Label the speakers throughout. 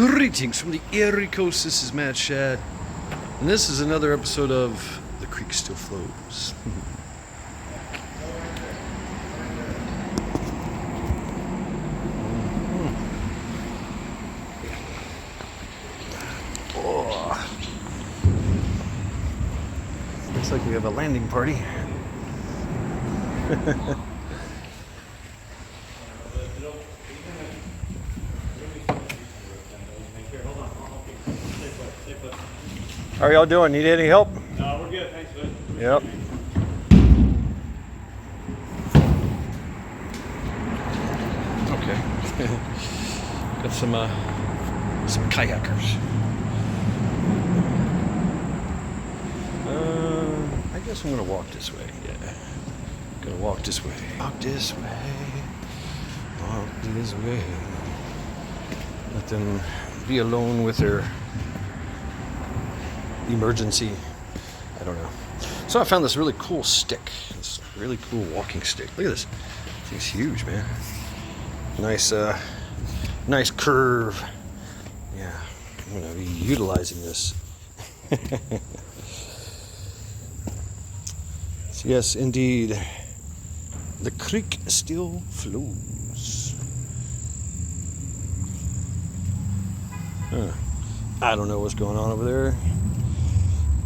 Speaker 1: Greetings from the Erie Coast. This is Matt Shad, and this is another episode of The Creek Still Flows. Oh. Looks like we have a landing party. How are y'all doing? Need any help?
Speaker 2: No, we're good. Thanks, bud.
Speaker 1: Yep. Okay. Got some kayakers. I guess I'm gonna walk this way. Yeah. Gonna walk this way. Walk this way. Walk this way. Let them be alone with their emergency. I don't know. So I found this really cool stick. This really cool walking stick. Look at this. This thing's huge, man. Nice curve. Yeah, I'm gonna be utilizing this. So yes, indeed, the creek still flows. I don't know what's going on over there.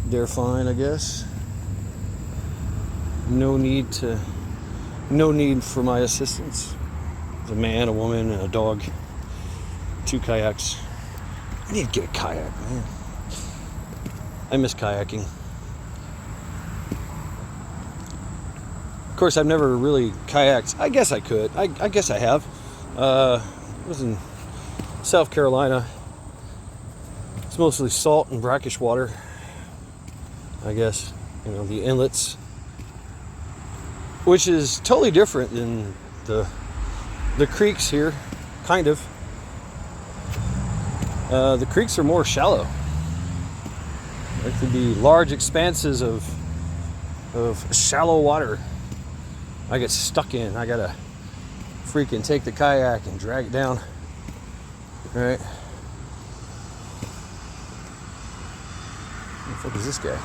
Speaker 1: They're fine, I guess. No need for my assistance. There's a man, a woman, and a dog. 2 kayaks. I need to get a kayak, man. I miss kayaking. Of course, I've never really kayaked. I guess I could. I guess I have. I was in South Carolina. It's mostly salt and brackish water. I guess, you know, the inlets, which is totally different than the creeks here, kind of. The creeks are more shallow. There could be large expanses of shallow water I get stuck in. I gotta freaking take the kayak and drag it down. All right. What the fuck is this guy?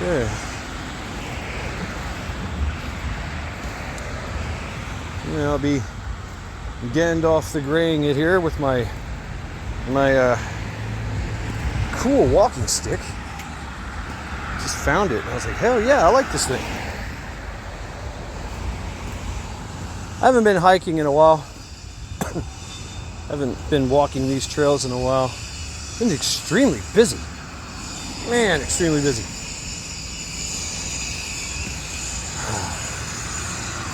Speaker 1: Okay. Yeah, I'll be Gandalf the Graying it here with my cool walking stick. Just found it and I was like, hell yeah, I like this thing. I haven't been hiking in a while. Haven't been walking these trails in a while. Been extremely busy. Man, extremely busy.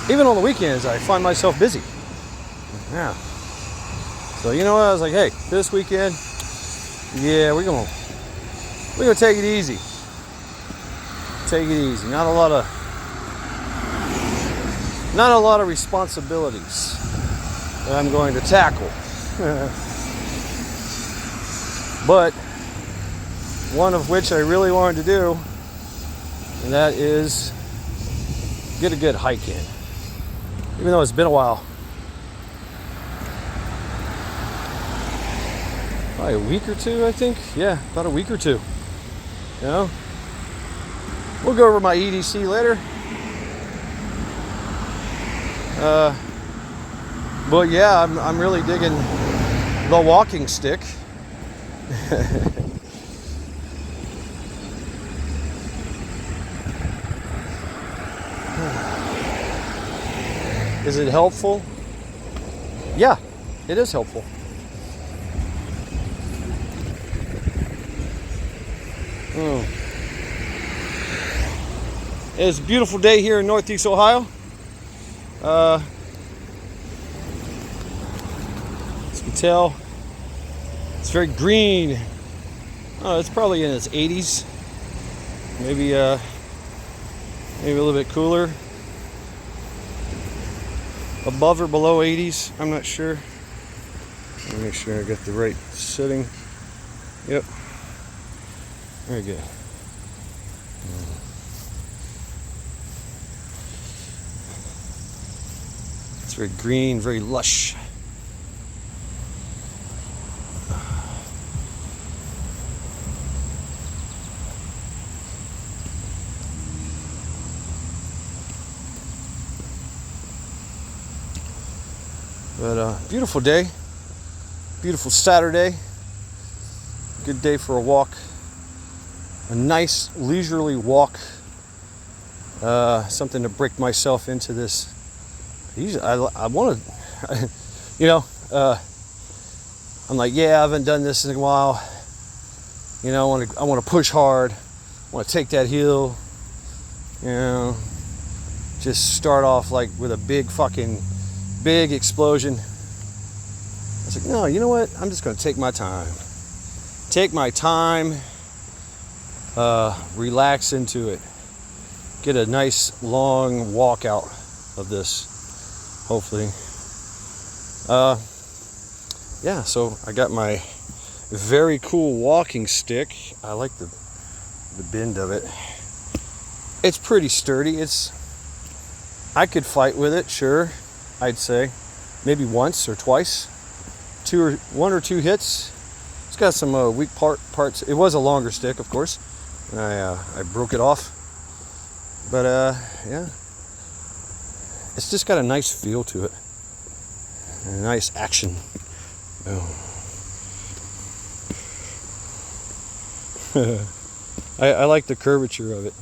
Speaker 1: Even on the weekends, I find myself busy. Yeah. So you know what? I was like, hey, this weekend, yeah, we're gonna take it easy. Take it easy. Not a lot of responsibilities that I'm going to tackle. But one of which I really wanted to do, and that is get a good hike in. Even though it's been a while. Probably a week or two, I think. Yeah, about a week or two. You know? We'll go over my EDC later. But yeah, I'm really digging the walking stick. Is it helpful? Yeah, it is helpful. It's a beautiful day here in Northeast Ohio. As you can tell, it's very green. It's probably in its 80s. Maybe a little bit cooler. Above or below 80s, I'm not sure. Let me make sure I got the right setting. Yep. Very good. It's very green, very lush. But beautiful day, beautiful Saturday, good day for a walk, a nice leisurely walk, something to break myself into this. I want to, I'm like, yeah, I haven't done this in a while, I want to push hard, I want to take that hill, just start off like with a big explosion. I was like, no, you know what? I'm just going to take my time. Relax into it. Get a nice long walk out of this, hopefully. Yeah, so I got my very cool walking stick. I like the bend of it. It's pretty sturdy. I could fight with it, sure. I'd say maybe once or twice, one or two hits. It's got some weak parts. It was a longer stick, of course, and I broke it off. But yeah, it's just got a nice feel to it, and a nice action. Oh. I like the curvature of it.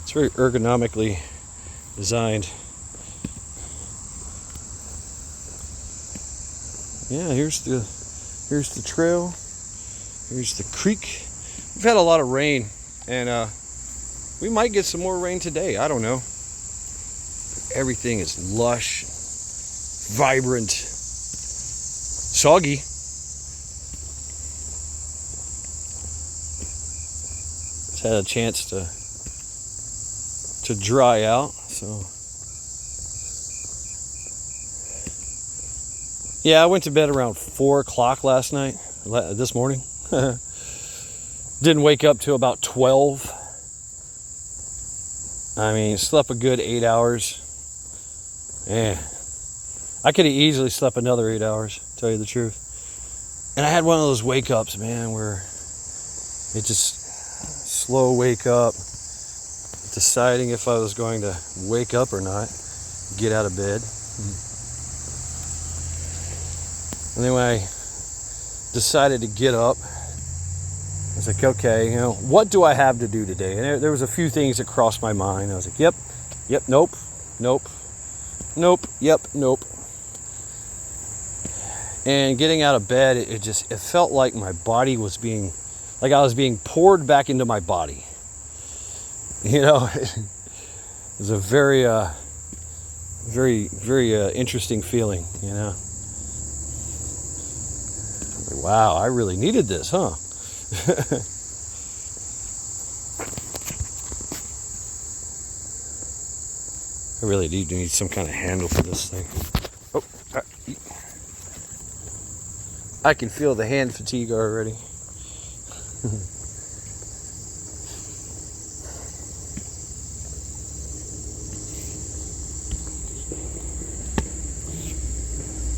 Speaker 1: It's very ergonomically designed. Yeah, here's the trail. Here's the creek. We've had a lot of rain, and we might get some more rain today. I don't know. Everything is lush, vibrant, soggy. It's had a chance to dry out, so. Yeah, I went to bed around 4 o'clock this morning. Didn't wake up till about 12. I mean, slept a good 8 hours. Man, I could have easily slept another 8 hours, to tell you the truth. And I had one of those wake ups, man, where it just slow wake up, deciding if I was going to wake up or not, get out of bed. And then when I decided to get up, I was like, okay, what do I have to do today? And there was a few things that crossed my mind. I was like, yep, nope, yep, nope. And getting out of bed, it felt like my body was like I was being poured back into my body. It was a very, very interesting feeling, Wow, I really needed this, huh? I really do need some kind of handle for this thing. Oh, I can feel the hand fatigue already.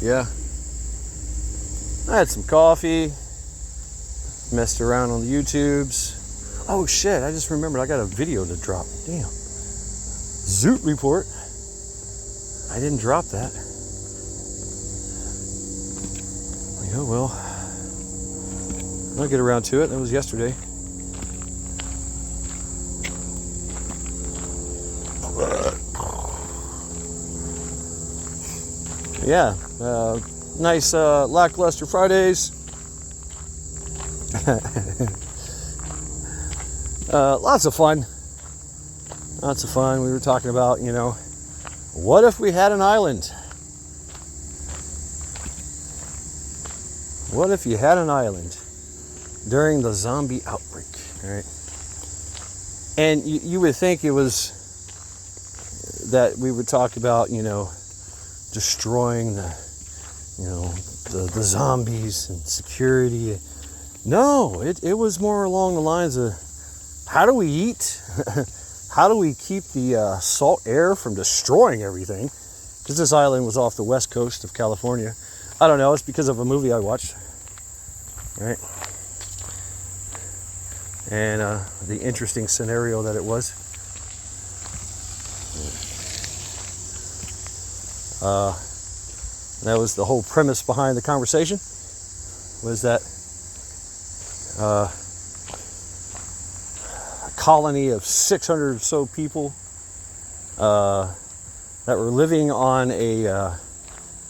Speaker 1: Yeah. I had some coffee, messed around on the YouTubes. Oh shit, I just remembered I got a video to drop. Damn. Zoot report. I didn't drop that. Oh well. I'll get around to it. That was yesterday. Yeah. Nice lackluster Fridays. Lots of fun. We were talking about, what if we had an island? What if you had an island during the zombie outbreak, right? And you would think it was that we would talk about, destroying the zombies and security. No, it was more along the lines of how do we eat? How do we keep the salt air from destroying everything? Because this island was off the west coast of California. I don't know, it's because of a movie I watched, right? And the interesting scenario that it was. That was the whole premise behind the conversation, was that a colony of 600 or so people that were living on a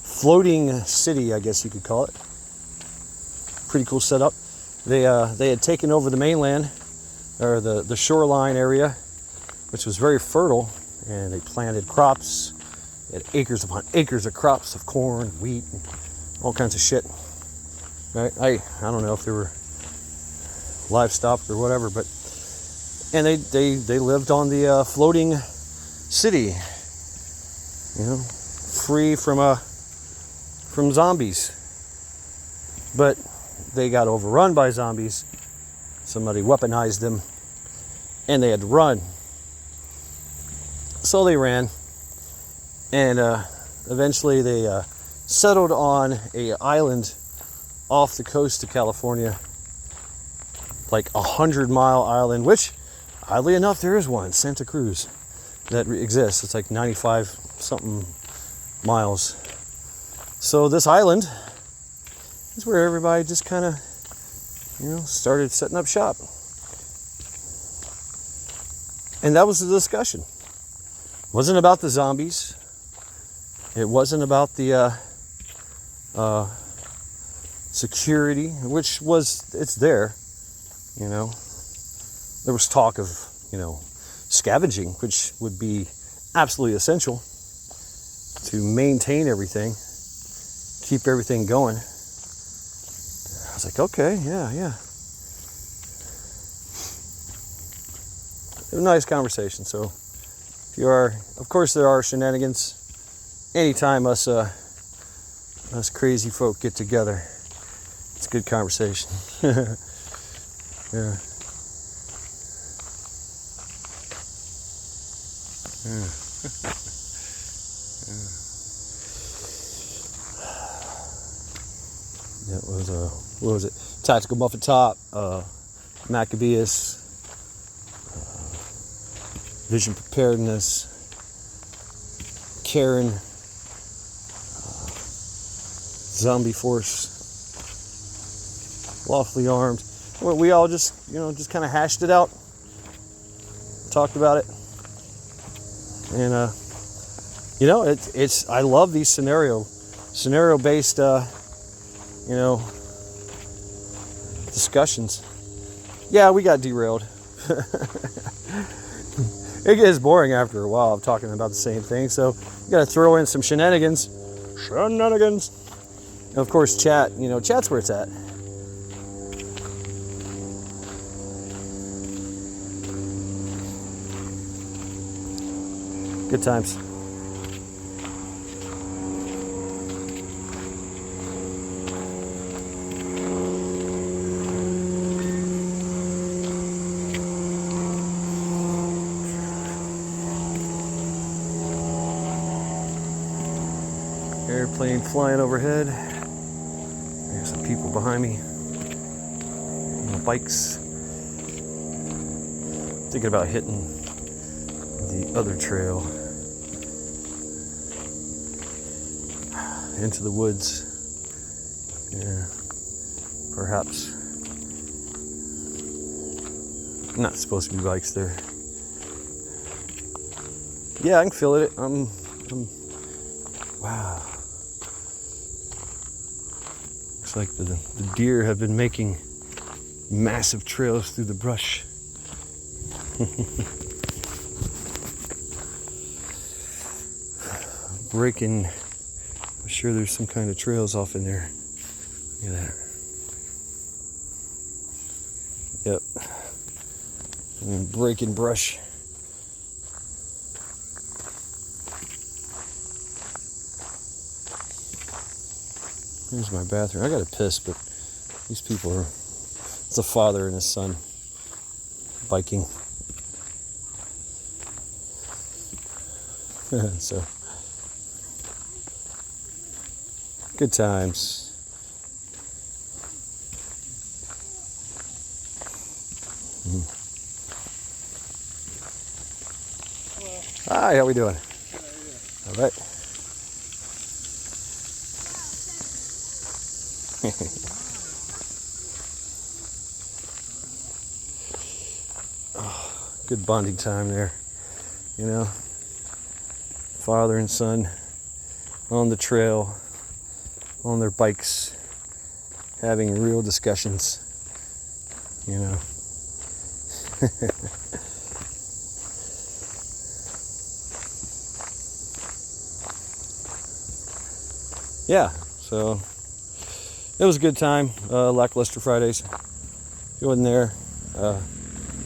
Speaker 1: floating city, I guess you could call it. Pretty cool setup. They had taken over the mainland, or the shoreline area, which was very fertile, and they planted crops. They had acres upon acres of crops of corn, wheat, and all kinds of shit. Right? I don't know if there were livestock or whatever, but and they lived on the floating city, you know, free from zombies. But they got overrun by zombies. Somebody weaponized them, and they had to run. So they ran, and eventually they settled on an island off the coast of California, like 100-mile island, which, oddly enough, there is one, Santa Cruz, that exists. It's like 95 something miles. So this island is where everybody just kind of, started setting up shop. And that was the discussion. It wasn't about the zombies. It wasn't about the security, which it's there, There was talk of, scavenging, which would be absolutely essential to maintain everything, keep everything going. I was like, okay, yeah. It was a nice conversation. So if you are, of course there are shenanigans anytime us crazy folk get together. It's a good conversation. Yeah. Yeah, it was what was it? Tactical Muffin Top, Maccabeus, Vision Preparedness, Karen, Zombie Force, Lawfully Armed. Well, we all just kind of hashed it out, talked about it, and it's I love these scenario-based discussions. Yeah, we got derailed. It gets boring after a while of talking about the same thing, so you gotta throw in some shenanigans. And of course, chat's where it's at. Good times. Airplane flying overhead. There's some people behind me on the bikes. Thinking about hitting the other trail into the woods. Yeah, perhaps. Not supposed to be bikes there. Yeah, I can feel it. Wow. Looks like the deer have been making massive trails through the brush. Breaking. I'm sure there's some kind of trails off in there. Look at that. Yep. And breaking brush. Here's my bathroom. I gotta piss, but these people it's a father and his son biking. So, good times. Hi, how we doing? All right. Oh, good bonding time there, you know. Father and son on the trail, on their bikes, having real discussions, you know. Yeah, so it was a good time. Lackluster Fridays. You wasn't there.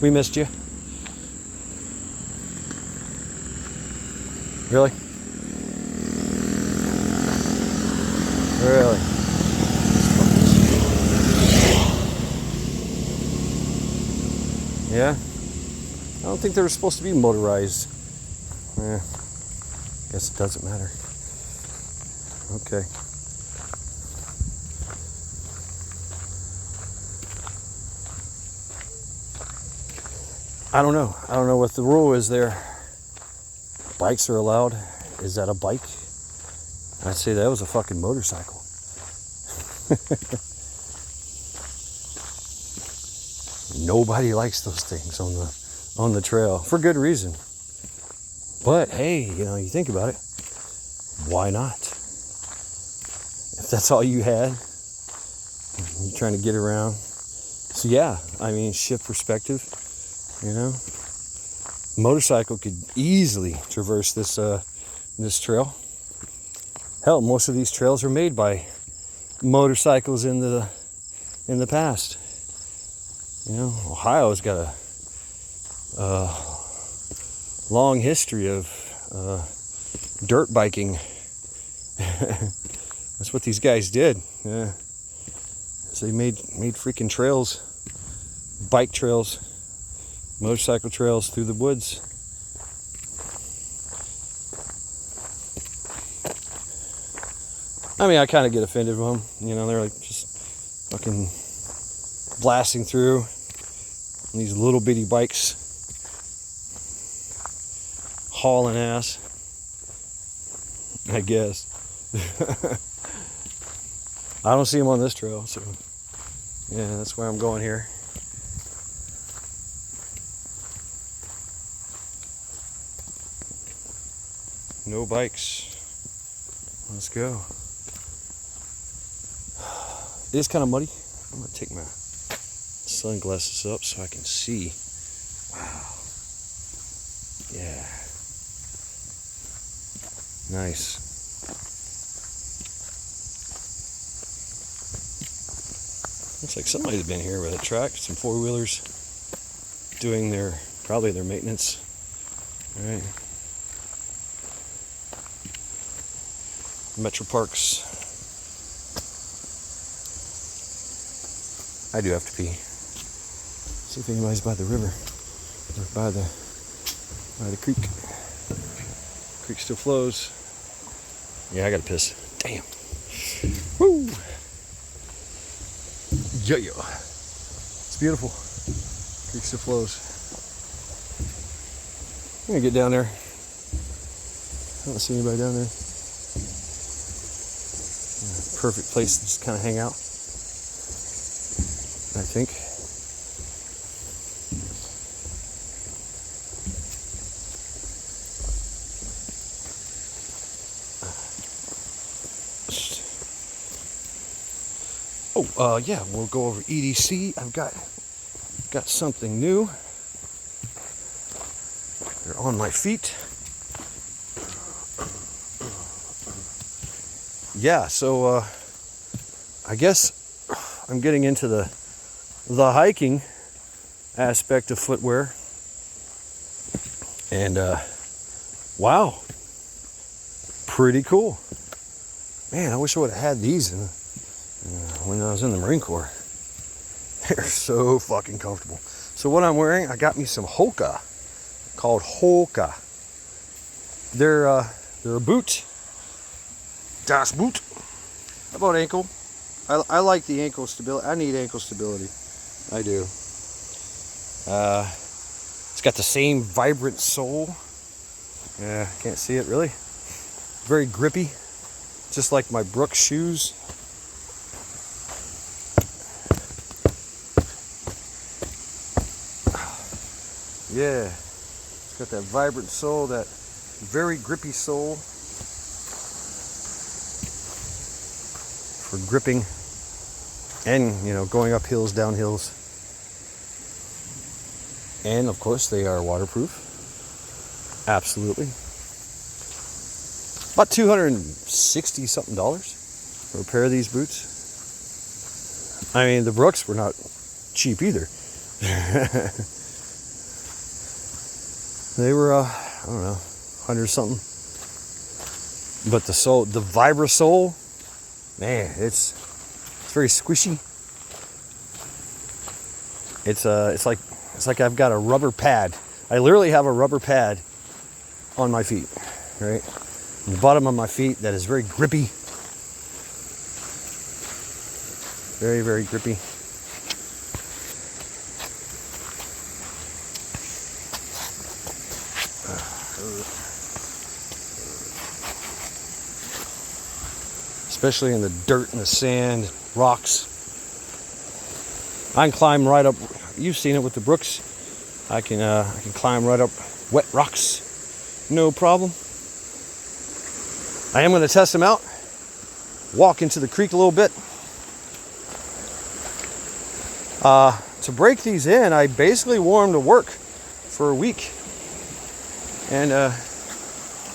Speaker 1: We missed you. Really? Really? Yeah? I don't think they were supposed to be motorized. Guess it doesn't matter. Okay. I don't know. I don't know what the rule is there. Bikes are allowed. Is that a bike? I'd say that was a fucking motorcycle. Nobody likes those things on the trail for good reason. But hey, you know, you think about it. Why not? If that's all you had, you're trying to get around. So yeah, I mean, shift perspective. You know, motorcycle could easily traverse this trail. Hell, most of these trails are made by motorcycles in the past. You know, Ohio's got a long history of dirt biking. That's what these guys did. Yeah, so they made freaking trails, bike trails, motorcycle trails through the woods. I mean, I kind of get offended with them. You know, they're like just fucking blasting through on these little bitty bikes, hauling ass, I guess. I don't see them on this trail, so yeah, that's where I'm going here. No bikes. Let's go. It is kind of muddy. I'm gonna take my sunglasses up so I can see. Wow. Yeah. Nice. Looks like somebody's been here with a truck, some four-wheelers doing probably their maintenance. All right. Metro Parks. I do have to pee. See if anybody's by the river or by the creek. Creek still flows. Yeah, I gotta piss. Damn. Woo! Yeah. It's beautiful. Creek still flows. I'm gonna get down there. I don't see anybody down there. Perfect place to just kind of hang out, I think. Yeah, we'll go over EDC. I've got something new. They're on my feet. Yeah, so I guess I'm getting into the hiking aspect of footwear. And wow, pretty cool. Man, I wish I would have had these when I was in the Marine Corps. They're so fucking comfortable. So what I'm wearing, I got me some Hoka, called Hoka. They're a boot. Das Boot. How about ankle? I like the ankle stability. I need ankle stability. I do. It's got the same vibrant sole. Yeah, can't see it really. Very grippy, just like my Brooks shoes. Yeah, it's got that vibrant sole, that very grippy sole for gripping and, you know, going up hills, down hills. And of course they are waterproof. Absolutely. About $260 something for a pair of these boots. I mean, the Brooks were not cheap either. They were, I don't know, 100 something. But the sole, the Vibra sole, man, it's very squishy. It's like I've got a rubber pad. I literally have a rubber pad on my feet, right? On the bottom of my feet that is very grippy. Very, very grippy. Especially in the dirt and the sand, rocks. I can climb right up. You've seen it with the Brooks. I can climb right up wet rocks, no problem. I am going to test them out. Walk into the creek a little bit. To break these in, I basically wore them to work for a week, and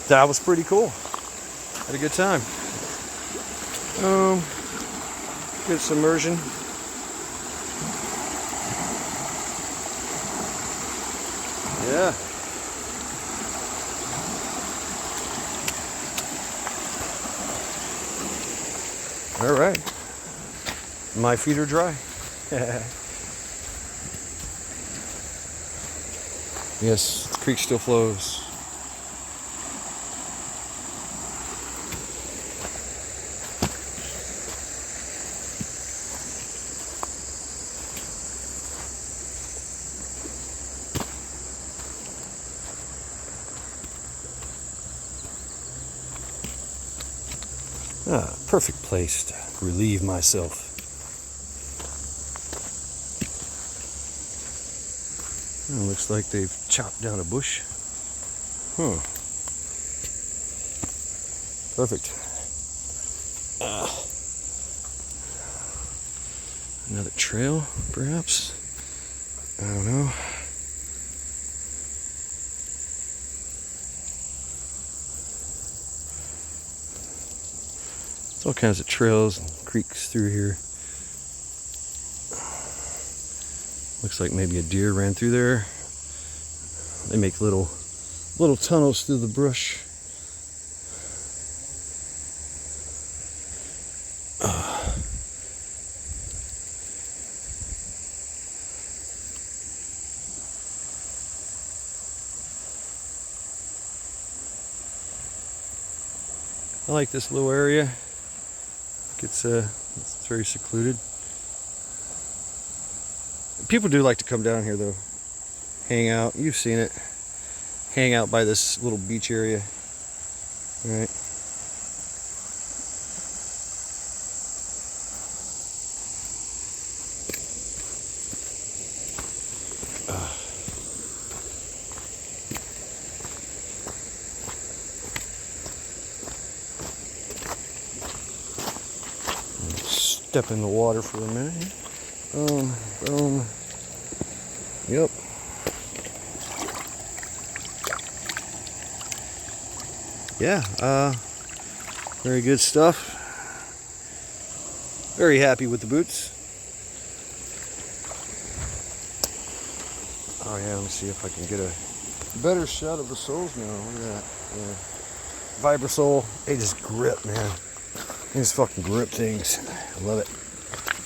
Speaker 1: that was pretty cool. Had a good time. Good submersion. Yeah. All right. My feet are dry. Yes, the creek still flows. Perfect place to relieve myself. Oh, looks like they've chopped down a bush. Huh. Perfect. Another trail, perhaps? I don't know. There's all kinds of trails and creeks through here. Looks like maybe a deer ran through there. They make little tunnels through the brush. I like this little area. It's very secluded. People do like to come down here though, hang out. You've seen it. Hang out by this little beach area, right? Step in the water for a minute. Boom. Yep. Yeah, very good stuff. Very happy with the boots. Oh yeah, let me see if I can get a better shot of the soles now. Look at that. Yeah. Vibrasole, they just grip, man. They just fucking grip things. I love it.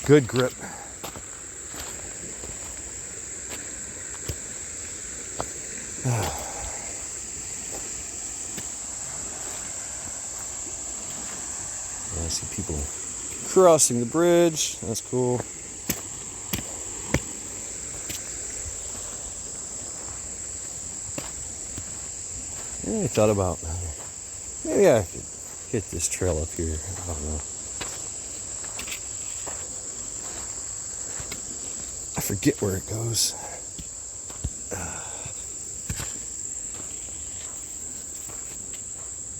Speaker 1: Good grip. I see people crossing the bridge. That's cool. I thought about maybe I could hit this trail up here. I don't know. I forget where it goes.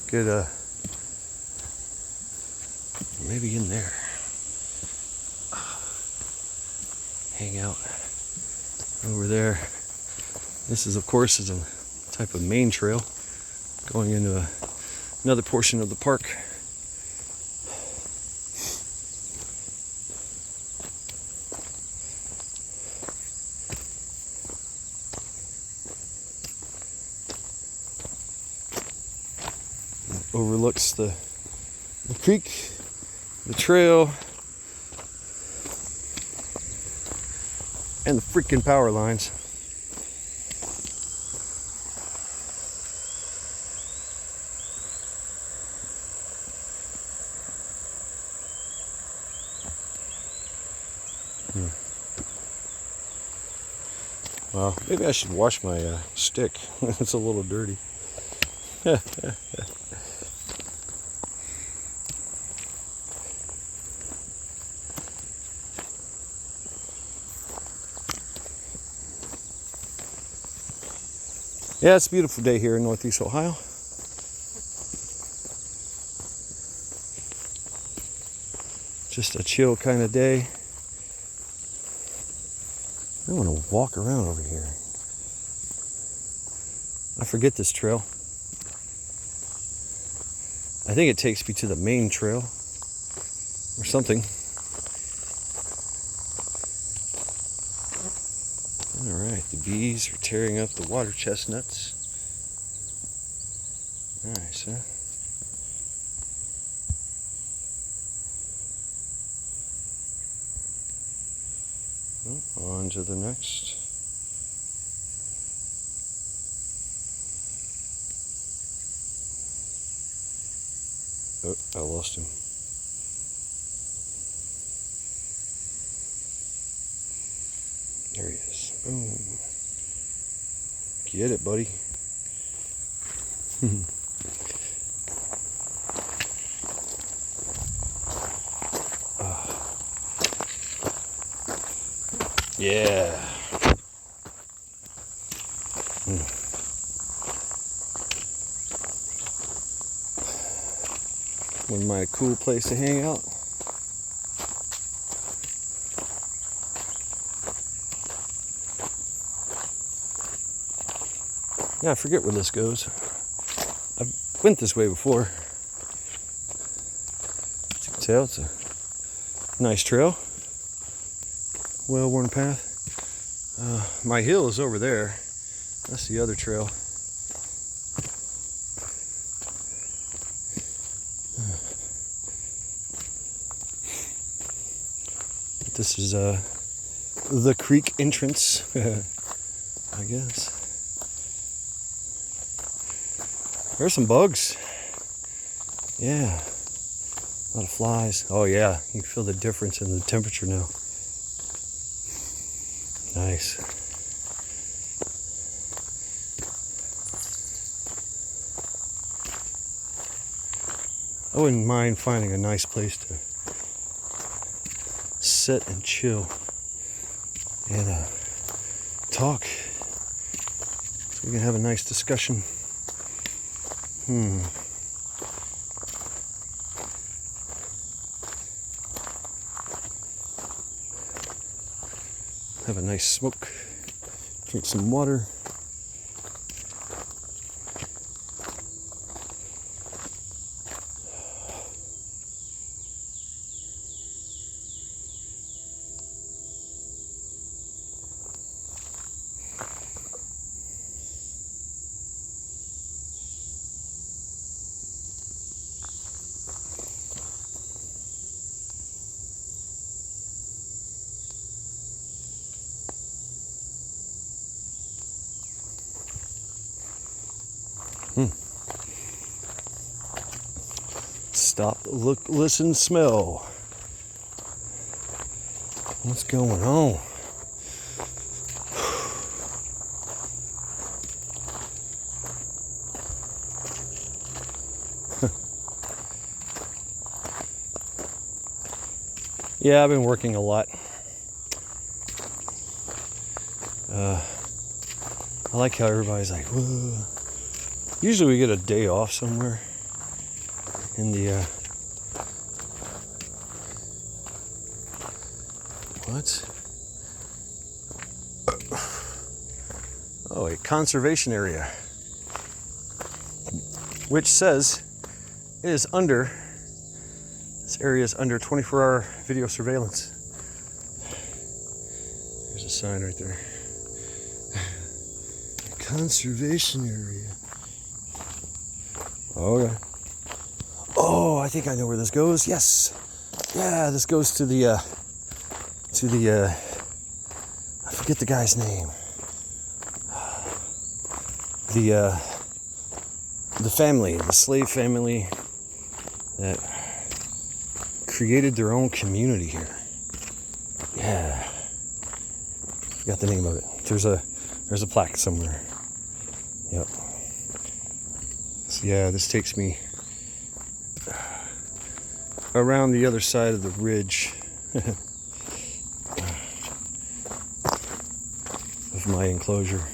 Speaker 1: Good, maybe in there. Hang out over there. This is, of course, a type of main trail going into another portion of the park. Overlooks the creek, the trail, and the freaking power lines. Well, maybe I should wash my stick. It's a little dirty. Yeah, it's a beautiful day here in Northeast Ohio. Just a chill kind of day. I want to walk around over here. I forget this trail. I think it takes me to the main trail or something. All right, the bees are tearing up the water chestnuts. Nice, huh? Well, on to the next. Oh, I lost him. There he is. Boom. Get it, buddy. Yeah. Wouldn't mind a cool place to hang out. Yeah, I forget where this goes. I've went this way before. As you can tell, it's a nice trail. Well-worn path. My hill is over there. That's the other trail. This is the creek entrance, I guess. There's some bugs. Yeah. A lot of flies. Oh yeah, you can feel the difference in the temperature now. Nice. I wouldn't mind finding a nice place to sit and chill and talk so we can have a nice discussion. Have a nice smoke, drink some water. Stop, look, listen, smell. What's going on? Yeah, I've been working a lot. I like how everybody's like, whoa. Usually we get a day off somewhere in the, what? Oh, a conservation area, which says it is under, this area is under 24-hour video surveillance. There's a sign right there. Conservation area. Okay. Oh, I think I know where this goes. Yes. Yeah, this goes to the I forget the guy's name. The family, the slave family that created their own community here. Yeah. Forgot the name of it. There's a plaque somewhere. Yep. So yeah, this takes me around the other side of the ridge of my enclosure.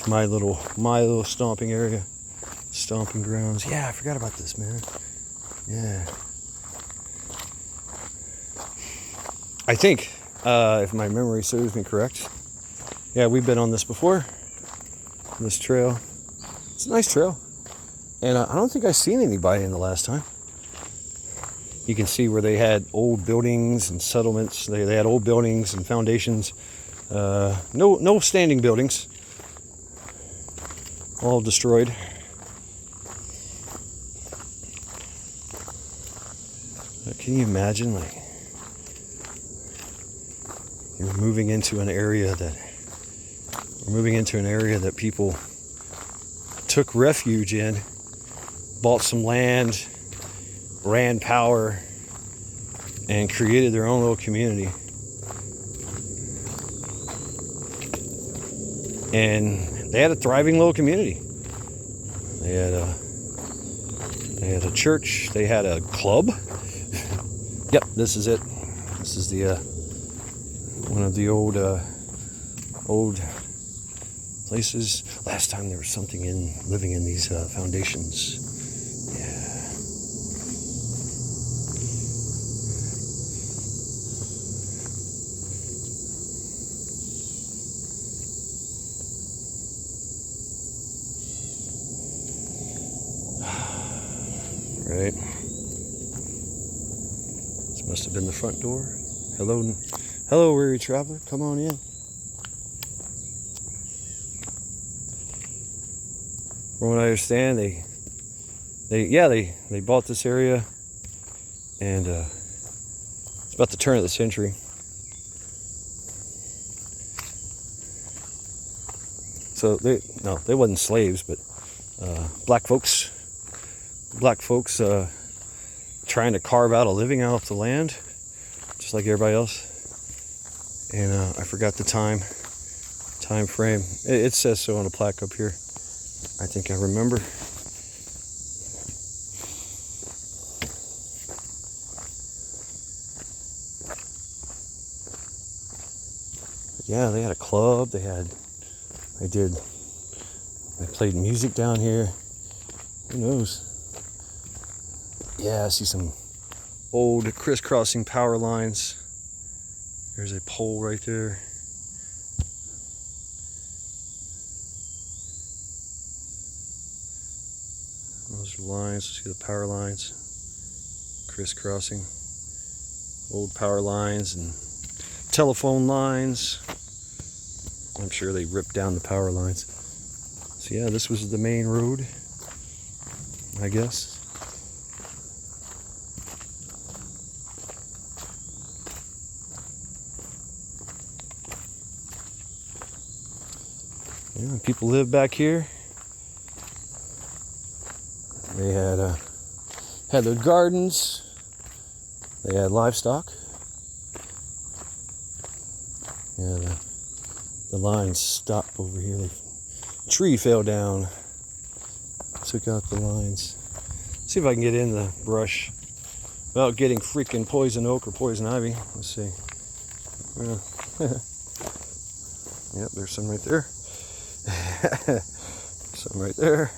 Speaker 1: My little stomping area. Stomping grounds. Yeah, I forgot about this, man. Yeah. I think, if my memory serves me correct, yeah, we've been on this before. This trail. It's a nice trail. And I don't think I've seen anybody in the last time. You can see where they had old buildings and settlements. They had old buildings and foundations. No standing buildings. All destroyed. But can you imagine, like, you're moving into an area that people took refuge in, bought some land, ran power, and created their own little community. And they had a thriving little community. They had a church. They had a club. Yep, this is it. This is the one of the old places. Last time there was something living in these foundations. Yeah. Right. This must have been the front door. Hello, weary traveler. Come on in. From what I understand, they bought this area, and it's about the turn of the century. So they wasn't slaves, but black folks trying to carve out a living out of the land, just like everybody else. And I forgot the time frame. It says so on a plaque up here. I think I remember. Yeah, they had a club. They played music down here. Who knows? Yeah, I see some old crisscrossing power lines. There's a pole right there. Those are lines. See the power lines crisscrossing. Old power lines and telephone lines. I'm sure they ripped down the power lines. So yeah, this was the main road, I guess. Yeah, people live back here. They had their gardens. They had livestock. Yeah, the lines stopped over here. The tree fell down. Took out the lines. See if I can get in the brush without getting freaking poison oak or poison ivy. Let's see. Yep, there's some right there. Some right there.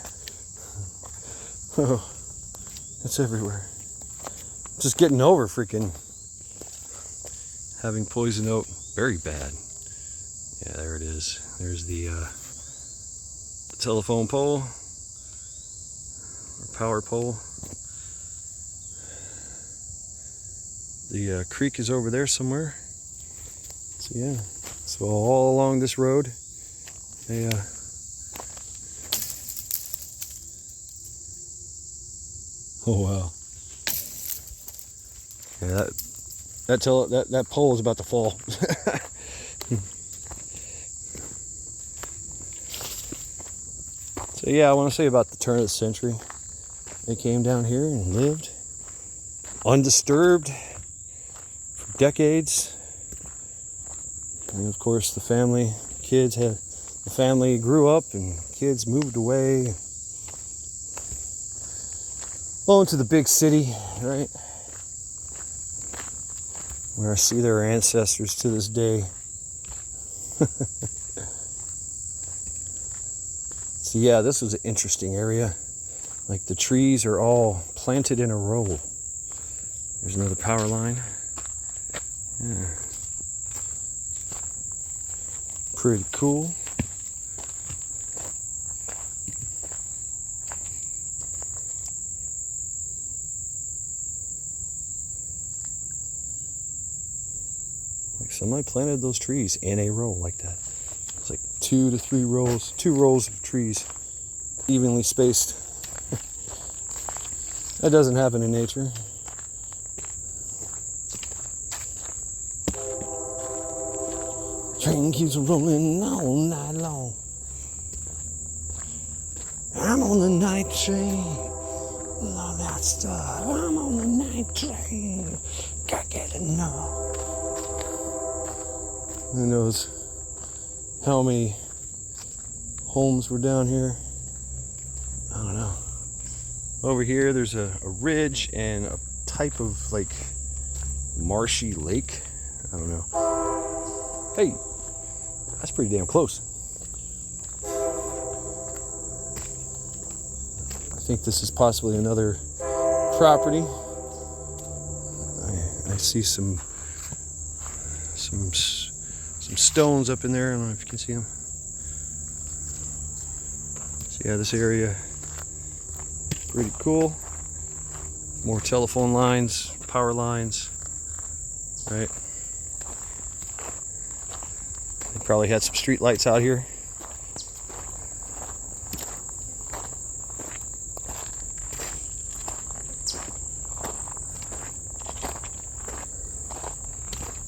Speaker 1: Oh, it's everywhere. Just getting over freaking having poison oak. Very bad. Yeah, there it is. There's the telephone pole or power pole. The creek is over there somewhere. So yeah, so all along this road, they oh wow. Yeah, that pole is about to fall. So yeah, I want to say about the turn of the century, they came down here and lived undisturbed for decades. And of course, the family grew up, and kids moved away, on to the big city, right? Where I see their ancestors to this day. So yeah, this was an interesting area. Like the trees are all planted in a row. There's another power line. Yeah. Pretty cool. Like somebody planted those trees in a row like that. It's like 2 to 3 rows, 2 rows of trees evenly spaced. That doesn't happen in nature. Train keeps rolling all night long. I'm on the night train. All that stuff. I'm on the night train. Gotta get enough. Who knows how many homes were down here? I don't know. Over here, there's a ridge and a type of like marshy lake. I don't know. Hey, that's pretty damn close. I think this is possibly another property. I see some stones up in there. I don't know if you can see them. So yeah, this area pretty cool. More telephone lines, power lines, right? They probably had some street lights out here.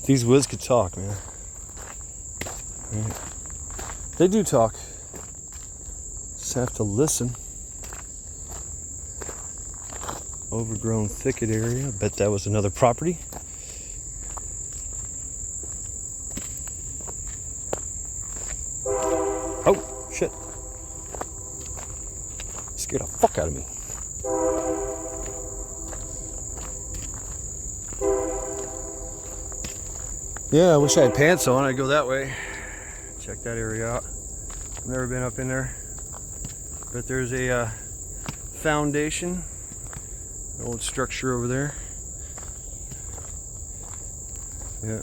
Speaker 1: These woods could talk, man. Right. They do talk. Just have to listen. Overgrown thicket area. I bet that was another property. Oh, shit. Scared the fuck out of me. Yeah, I wish I had pants on. I'd go that way. Check that area out. I've never been up in there. But there's a foundation. An old structure over there. Yeah.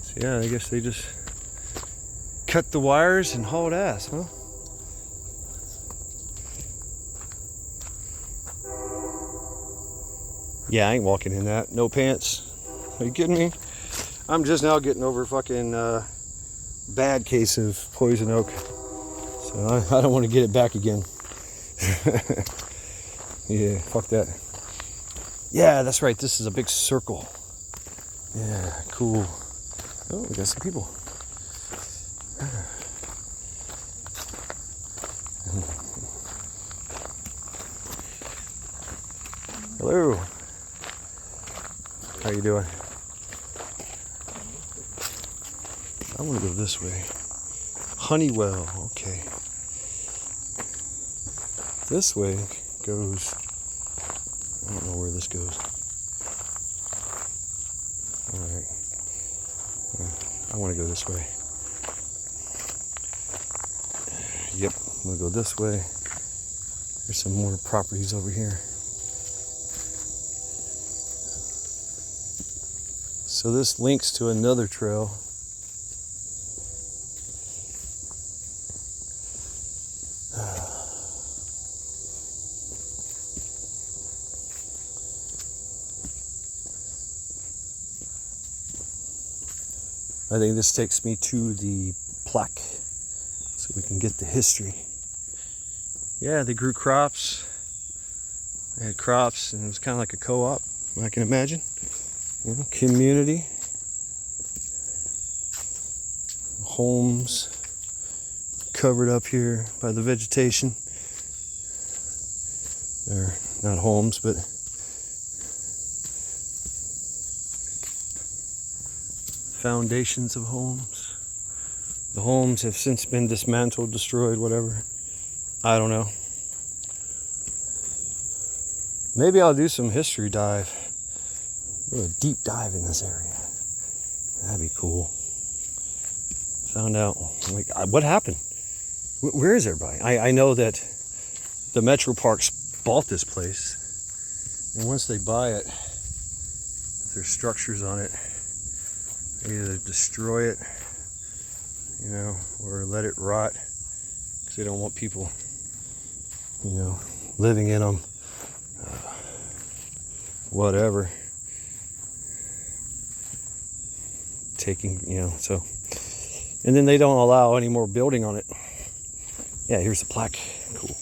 Speaker 1: So yeah, I guess they just cut the wires and hauled ass, huh? Yeah, I ain't walking in that. No pants. Are you kidding me? I'm just now getting over fucking bad case of poison oak. So I don't want to get it back again. Yeah, fuck that. Yeah, that's right. This is a big circle. Yeah, cool. Oh, we got some people. Hello. How you doing? I want to go this way. Honeywell, okay. This way goes, I don't know where this goes. Alright. I want to go this way. Yep, I'm going to go this way. There's some more properties over here. So this links to another trail. I think this takes me to the plaque so we can get the history. Yeah, they grew crops. They had crops and it was kind of like a co-op, I can imagine. You know, community. Homes covered up here by the vegetation. They're not homes, but foundations of homes. The homes have since been dismantled, destroyed, whatever. I don't know. Maybe I'll do some history dive. Do a deep dive in this area. That'd be cool. Found out, like, what happened? Where is everybody? I know that the Metro Parks bought this place, and once they buy it, if there's structures on it, they either destroy it, you know, or let it rot, because they don't want people, you know, living in them, whatever. Taking, you know, so, and then they don't allow any more building on it. Yeah, here's the plaque. Cool.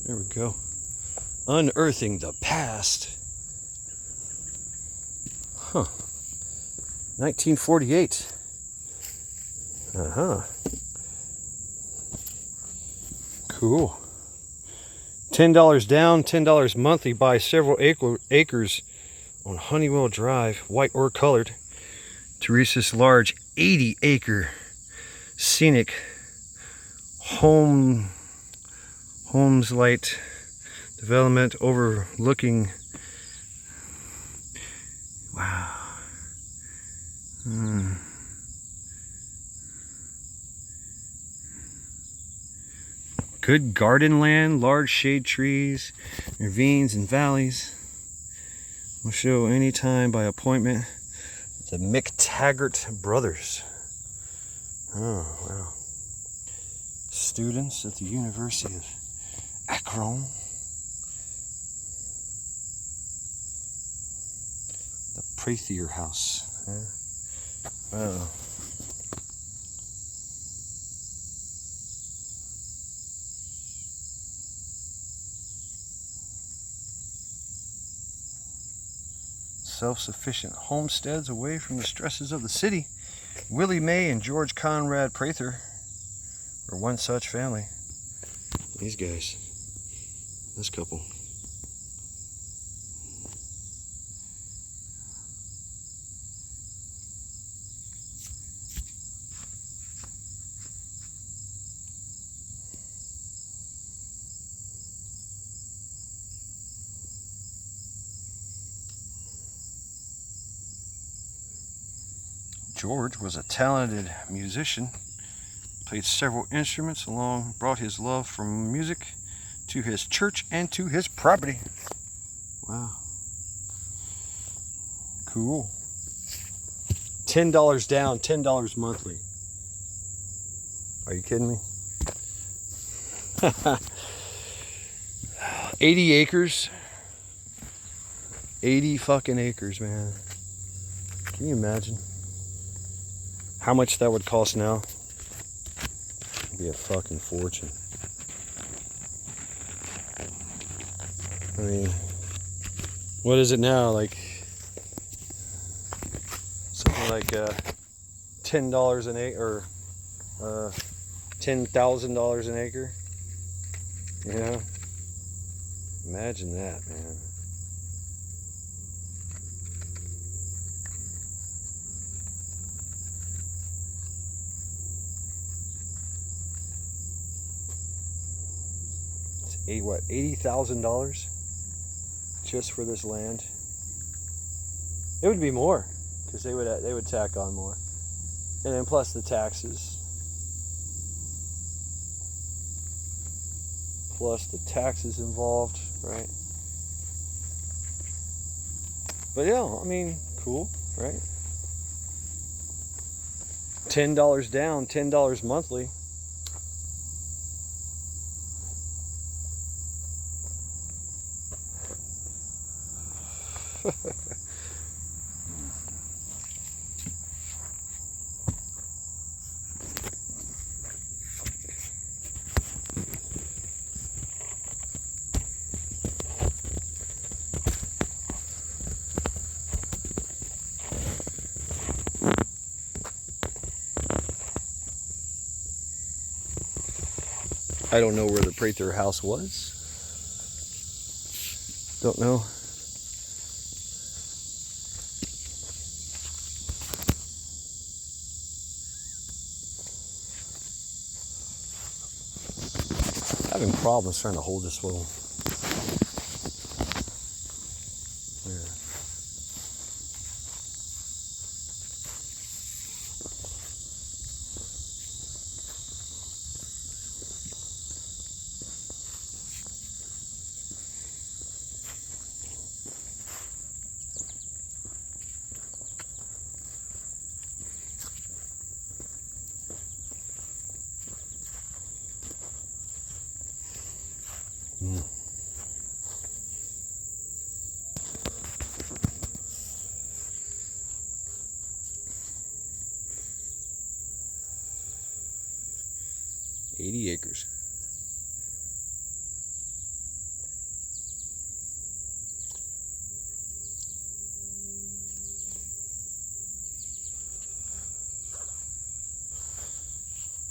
Speaker 1: There we go. Unearthing the past. Huh. 1948. Cool. $10 down, $10 monthly. Buy several acres on Honeywell Drive, white or colored. Teresa's large 80-acre scenic homes light development overlooking. Wow. Good garden land, large shade trees, ravines and valleys. Will show anytime by appointment. The McTaggart brothers. Oh, wow. Students at the University of Akron. The Prather House. Wow. Self-sufficient homesteads away from the stresses of the city. Willie Mae and George Conrad Prather were one such family. These guys, this couple. George was a talented musician, played several instruments along, brought his love for music to his church and to his property. Wow. Cool. $10 down, $10 monthly. Are you kidding me? 80 acres. 80 fucking acres, man. Can you imagine how much that would cost now? It'd be a fucking fortune. I mean, what is it now? Like something like $10 an acre, or $10,000 an acre. You know, imagine that, man. It's what, $80,000 just for this land? It would be more, because they would tack on more, and then plus the taxes. Plus the taxes involved, right? But yeah, I mean, cool, right? $10 down, $10 monthly. I don't know where the Prather house was. Don't know. Having problems trying to hold this little. Yeah. Mm. $80 acres.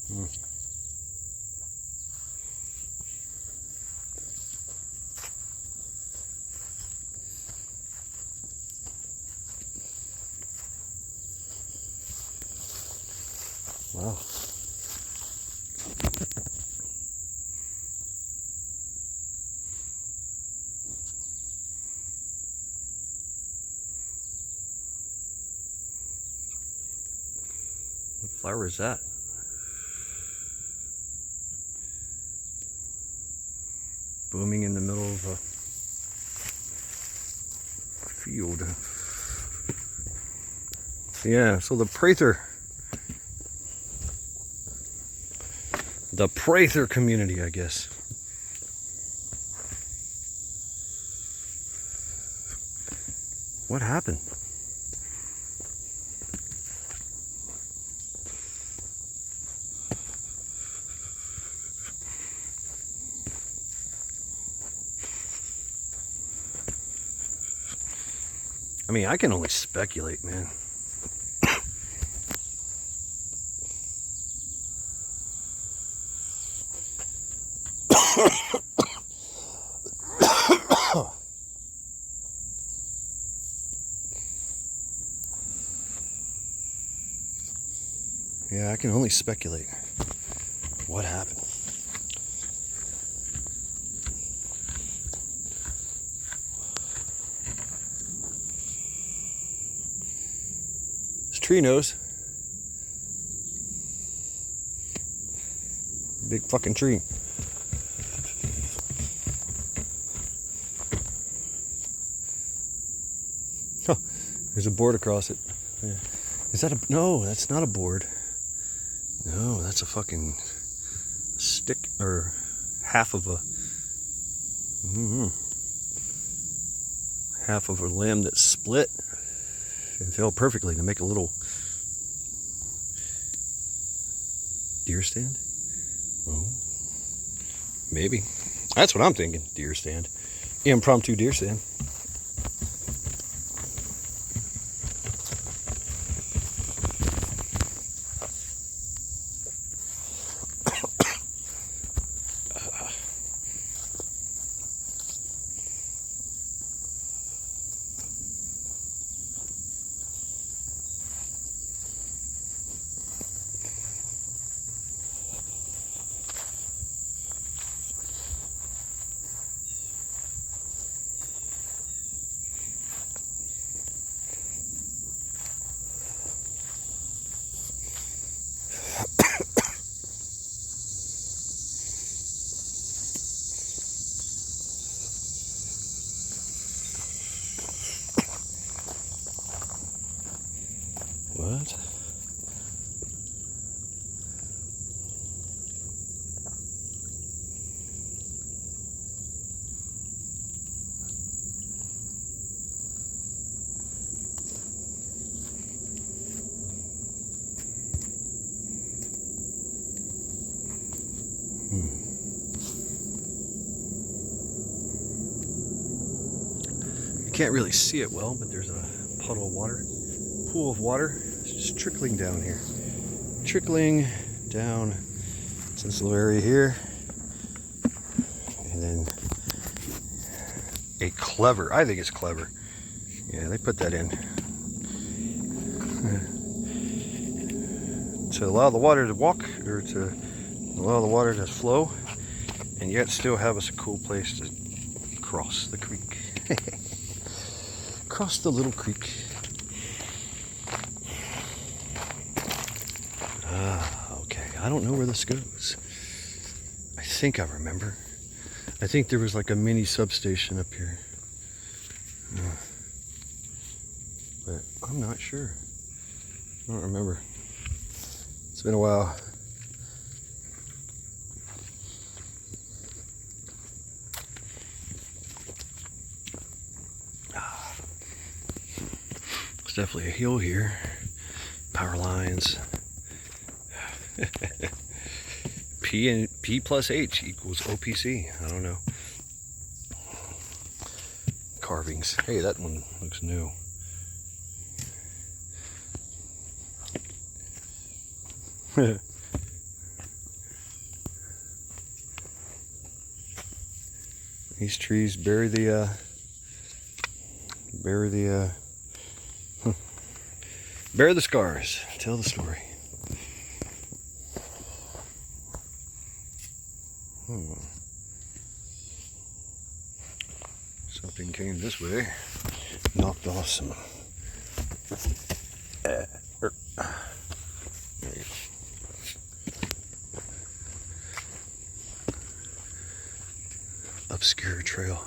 Speaker 1: Mm. Wow. What flower is that? Booming in the middle of a field. Yeah, so the Prather community, I guess. What happened? I mean, I can only speculate, man. Yeah, I can only speculate. What happened? This tree knows. Big fucking tree. Huh. There's a board across it. Yeah. Is that a... No, that's not a board. No, that's a fucking stick, or half of a... half of a limb that split and fell perfectly to make a little deer stand. Oh, maybe. That's what I'm thinking. Deer stand. Impromptu deer stand. What? You can't really see it well, but there's a puddle of water, pool of water. It's just trickling down here. Trickling down to this little area here. And then a clever, I think it's clever. Yeah, they put that in. To allow the water to walk, or to allow the water to flow, and yet still have us a cool place to cross the creek. Cross the little creek. Okay, I don't know where this goes. I think I remember. I think there was like a mini substation up here. But I'm not sure. I don't remember. It's been a while. There's definitely a hill here. Power lines. P plus H equals OPC. I don't know. Carvings. Hey, that one looks new. These trees bury the scars, tell the story. Something came this way, knocked off some. There you go. Obscure trail.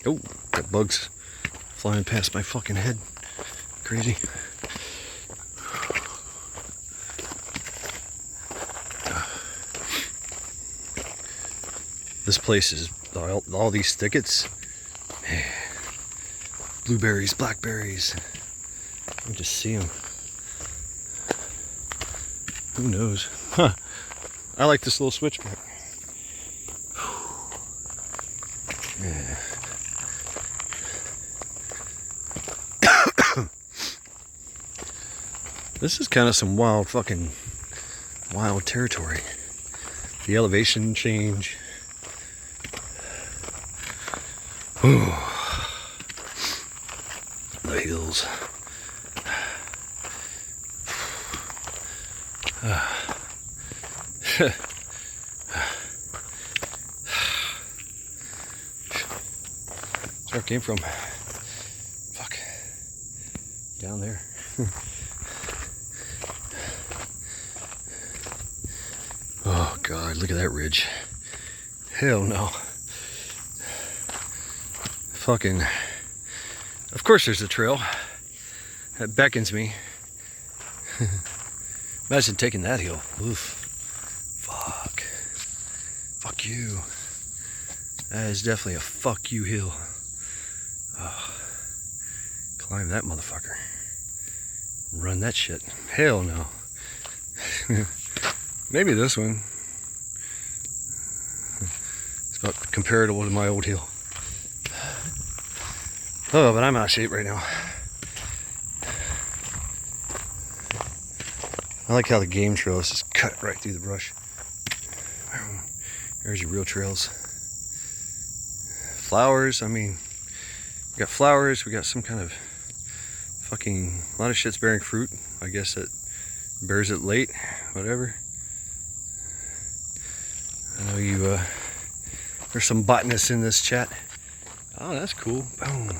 Speaker 1: Oh, got bugs flying past my fucking head. Crazy. This place is all these thickets. Man. Blueberries, blackberries. I can just see them. Who knows? Huh. I like this little switchback. Yeah. This is kind of some wild territory. The elevation change. Ooh. The hills. That's where it came from. Fuck. Down there. Oh God, look at that ridge. Hell no. Fucking. Of course there's a trail that beckons me. Imagine taking that hill. Oof. Fuck. Fuck you. That is definitely a fuck you hill. Oh. Climb that motherfucker. Run that shit. Hell no. Maybe this one. It's about comparable to my old hill. Oh, but I'm out of shape right now. I like how the game trails just cut right through the brush. There's your real trails. Flowers, I mean, we got flowers, we got some kind of fucking, a lot of shit's bearing fruit. I guess it bears it late, whatever. I know you, there's some botanists in this chat. Oh, that's cool. Boom.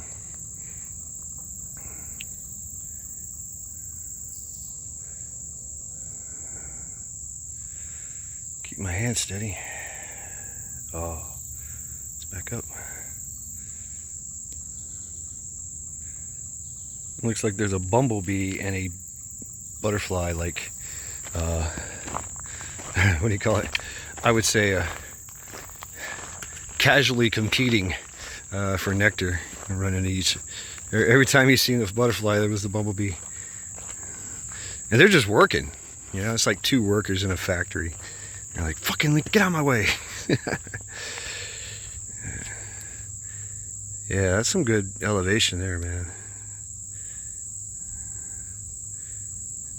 Speaker 1: Keep my hand steady. Oh, let's back up. Looks like there's a bumblebee and a butterfly, like, what do you call it? I would say casually competing for nectar and running each. Every time he's seen the butterfly, there was the bumblebee. And they're just working. You know, it's like two workers in a factory. They're like, fucking get out of my way. Yeah, that's some good elevation there, man.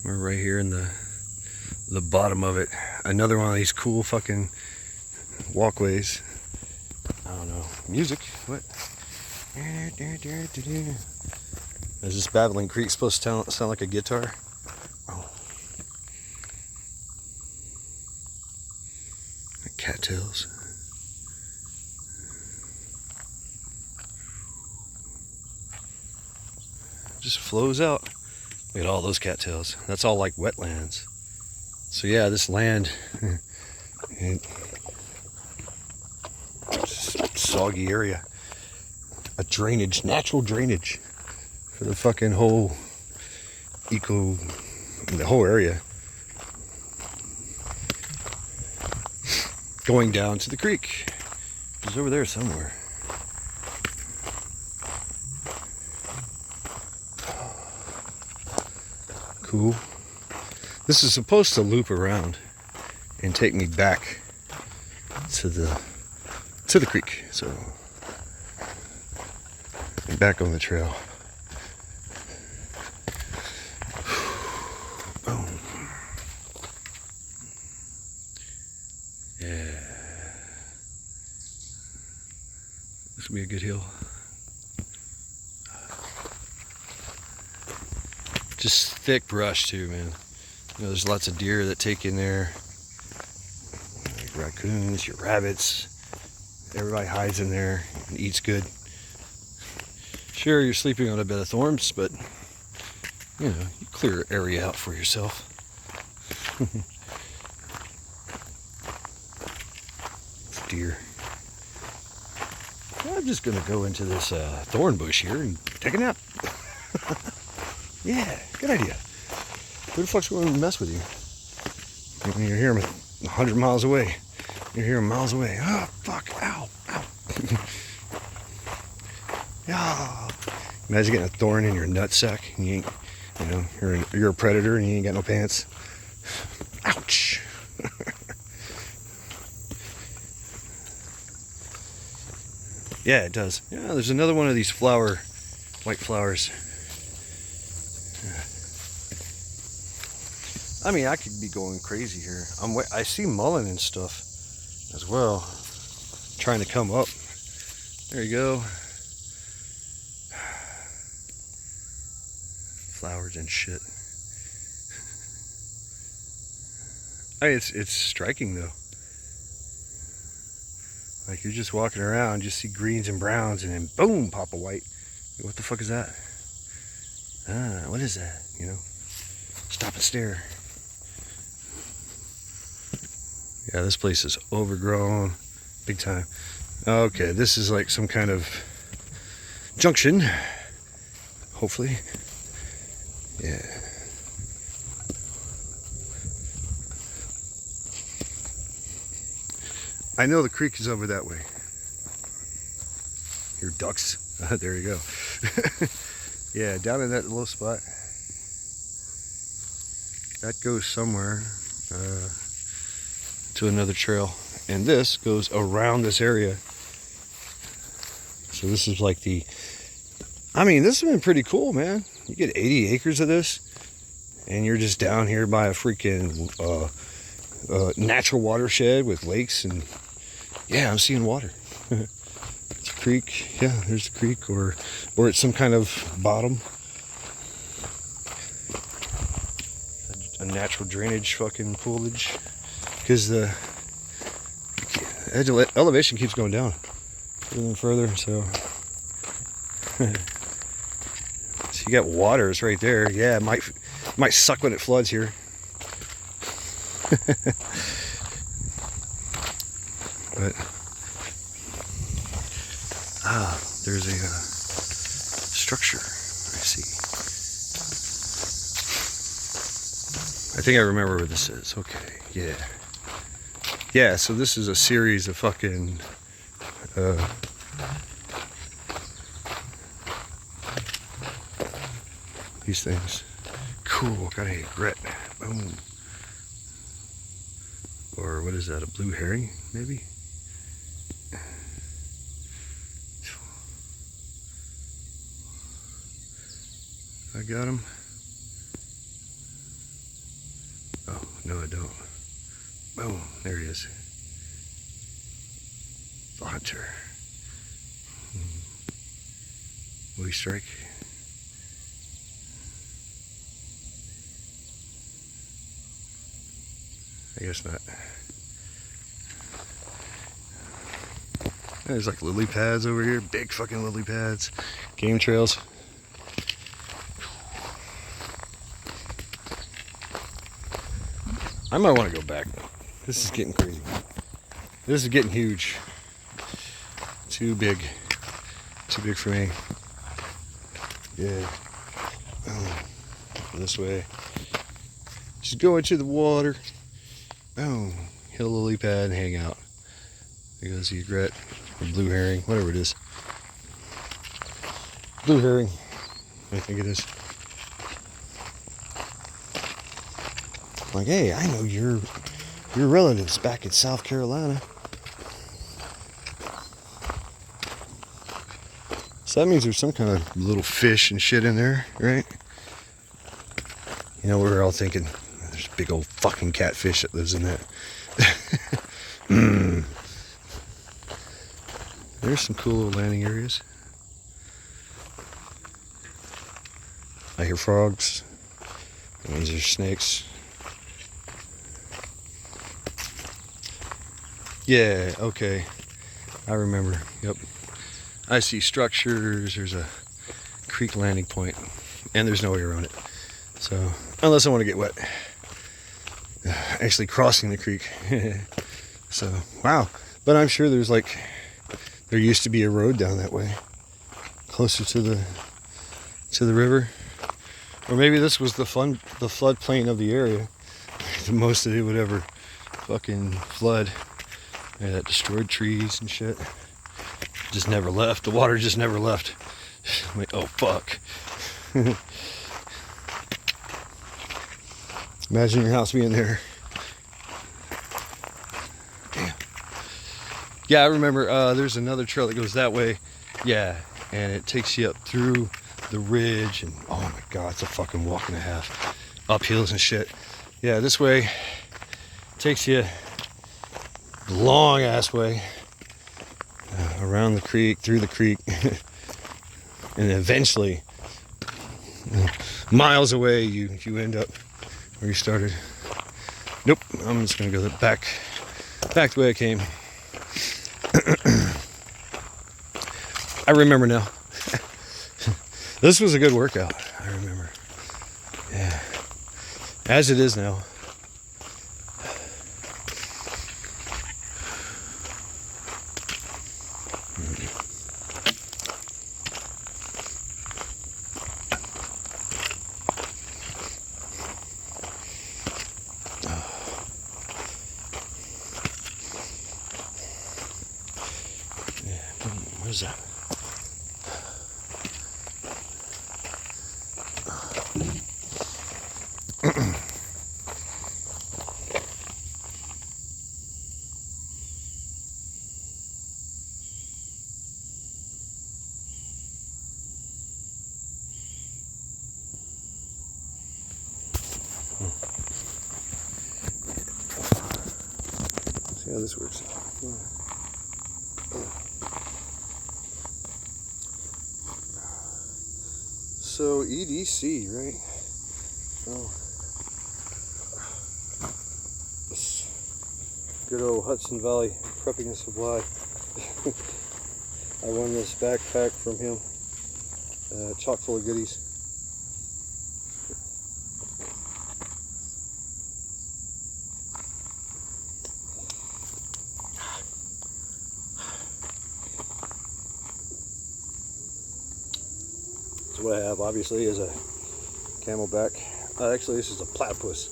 Speaker 1: We're right here in the bottom of it. Another one of these cool fucking walkways. I don't know. Music? What? Is this Babbling Creek supposed to sound like a guitar? Oh. Cattails. Just flows out. Look at all those cattails. That's all like wetlands. So yeah, this land, soggy area. A drainage, natural drainage for the fucking whole the whole area. Going down to the creek. It's over there somewhere. Cool. This is supposed to loop around and take me back to the creek. So I'm back on the trail. Boom. Yeah. This will be a good hill. Just thick brush too, man. You know, there's lots of deer that take in there. Like raccoons, your rabbits. Everybody hides in there and eats good. Sure, you're sleeping on a bed of thorns, but you know, you clear an area out for yourself. Deer. I'm just gonna go into this thorn bush here and take a nap. Yeah, good idea. Who the fuck's going to mess with you? When you're hearing them 100 miles away. You're hearing miles away. Oh, fuck. Ow. Ow. Yeah. Imagine getting a thorn in your nutsack and you ain't, you know, you're a predator and you ain't got no pants. Ouch. Yeah, it does. Yeah, there's another one of these white flowers. I mean, I could be going crazy here. I see mullein and stuff as well, trying to come up. There you go. Flowers and shit. Hey, it's striking though. Like you're just walking around, just see greens and browns, and then boom, pop a white. What the fuck is that? What is that? You know? Stop and stare. Yeah, this place is overgrown, big time. Okay, this is like some kind of junction, hopefully. Yeah. I know the creek is over that way. Hear ducks. There you go. Yeah, down in that little spot. That goes somewhere. to another trail. And this goes around this area. So this is like the, I mean, this has been pretty cool, man. You get 80 acres of this, and you're just down here by a freaking natural watershed with lakes, and yeah, I'm seeing water. It's a creek. Yeah, there's a creek, or it's some kind of bottom. A natural drainage fucking poolage, because the elevation keeps going down further and further. So, so you got waters right there. Yeah, it might suck when it floods here. But there's a structure. I see. I think I remember where this is. Okay, yeah. Yeah, so this is a series of fucking these things. Cool, got a egret. Boom. Or what is that, a blue herring, maybe? I got him. Oh, no I don't. Boom, there he is. The hunter. Will he strike? I guess not. There's like lily pads over here, big fucking lily pads, game trails. I might want to go back though. This is getting crazy. This is getting huge. Too big. Too big for me. Yeah. This way. Just go into the water. Boom. Hit a lily pad and hang out. There goes the egret, or blue herring, whatever it is. Blue herring, I think it is. Like, hey, I know your relatives back in South Carolina. So that means there's some kind of little fish and shit in there, right? You know, we were all thinking, there's a big old fucking catfish that lives in that. There's some cool little landing areas. I hear frogs. That means there's snakes. Yeah, okay. I remember. Yep. I see structures. There's a creek landing point, and there's no way around it. So, unless I want to get wet. Actually crossing the creek. So, wow. But I'm sure there's like, there used to be a road down that way, closer to the river. Or maybe this was the floodplain of the area. The most that it would ever fucking flood. Yeah, that destroyed trees and shit. Just never left. The water just never left. I'm like, oh fuck. Imagine your house being there. Damn. Yeah, I remember there's another trail that goes that way. Yeah, and it takes you up through the ridge, and oh my god, it's a fucking walk and a half. Up hills and shit. Yeah, this way takes you long ass way around the creek, through the creek, and eventually miles away you end up where you started. Nope, I'm just gonna go back the way I came. I remember now. This was a good workout, I remember. Yeah, as it is now. What is that? this works. So EDC, right? Oh, this good old Hudson Valley Prepping and Supply. I won this backpack from him, chock full of goodies. So what I have obviously is a Camelback. Actually, this is a platypus,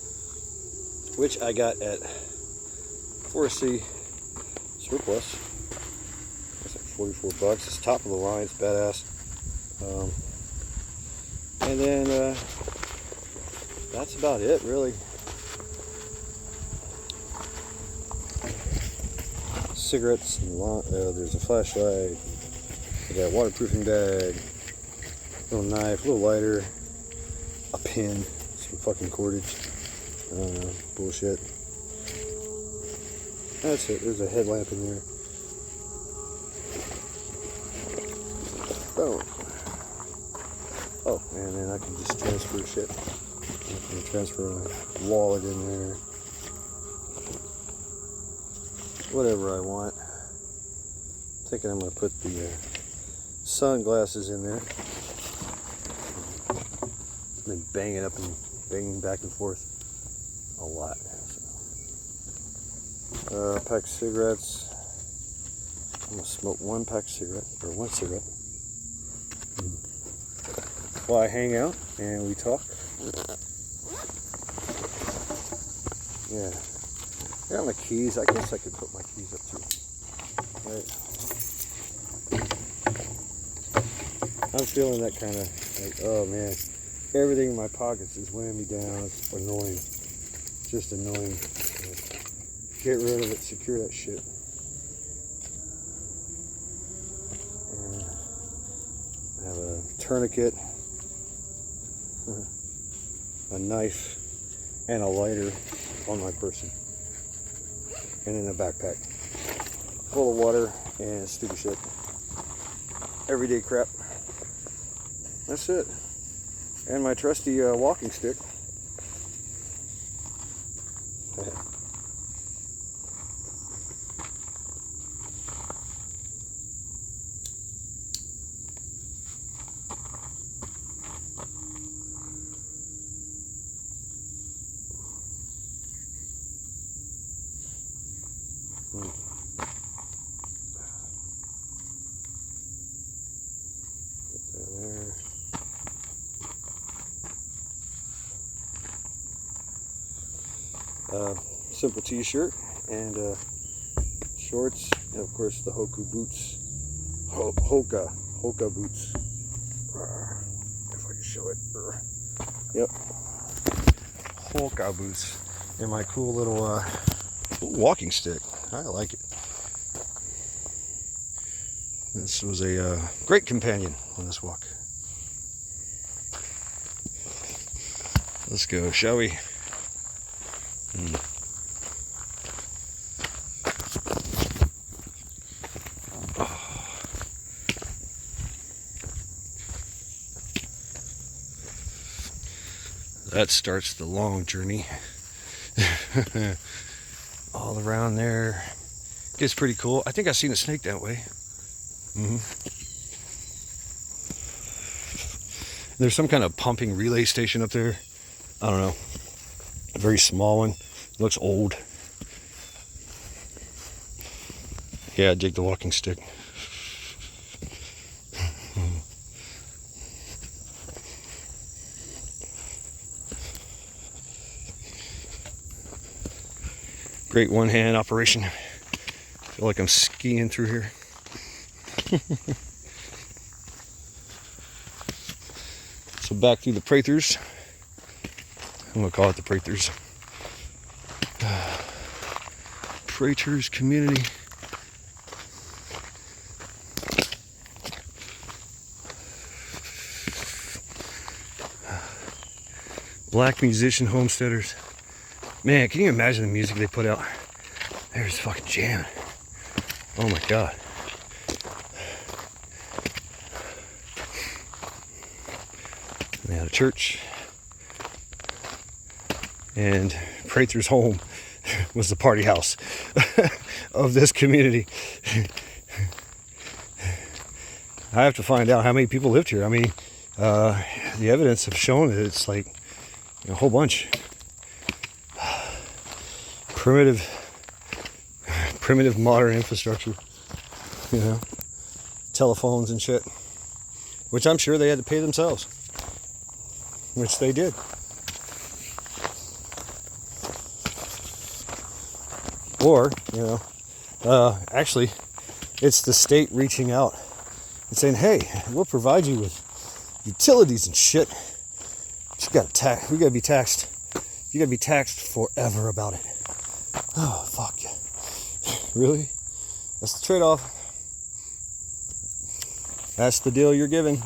Speaker 1: which I got at Forest City Surplus. It's like $44. It's top of the line. It's badass. And then that's about it, really. Cigarettes. And there's a flashlight. I got a waterproofing bag. Little knife, a little lighter, a pin, some fucking cordage, bullshit. That's it. There's a headlamp in there. Boom. Oh, and then I can just transfer shit. I can transfer my wallet in there. Whatever I want. I'm thinking I'm going to put the sunglasses in there. Been banging up and banging back and forth a lot. So. Pack of cigarettes. I'm gonna smoke one pack of cigarettes, or one cigarette. While I hang out and we talk. Yeah. I got my keys. I guess I could put my keys up too. Right. I'm feeling that kind of like, oh man. Everything in my pockets is weighing me down. It's annoying. Just annoying. Get rid of it. Secure that shit. And I have a tourniquet, a knife, and a lighter on my person. And in a backpack full of water and stupid shit. Everyday crap. That's it. And my trusty walking stick. Simple t-shirt and shorts, and of course the Hoka boots. Hoka boots. If I can show it. Yep. Hoka boots. And my cool little walking stick. I like it. This was a great companion on this walk. Let's go, shall we? That starts the long journey. All around there. Gets pretty cool. I think I've seen a snake that way. There's some kind of pumping relay station up there. I don't know. A very small one. Looks old. Yeah, I dig the walking stick. Great one-hand operation. I feel like I'm skiing through here. So back through the Prathers. I'm gonna call it the Prathers. Prathers Community. Black musician homesteaders. Man, can you imagine the music they put out? There's fucking jamming. Oh my God. They had a church. And Prather's home was the party house of this community. I have to find out how many people lived here. I mean, the evidence have shown that it's like a whole bunch. Primitive modern infrastructure, you know, telephones and shit, which I'm sure they had to pay themselves, which they did. Or, you know, actually, it's the state reaching out and saying, hey, we'll provide you with utilities and shit. But we gotta be taxed. You gotta be taxed forever about it. Oh, fuck. Really? That's the trade-off. That's the deal you're giving.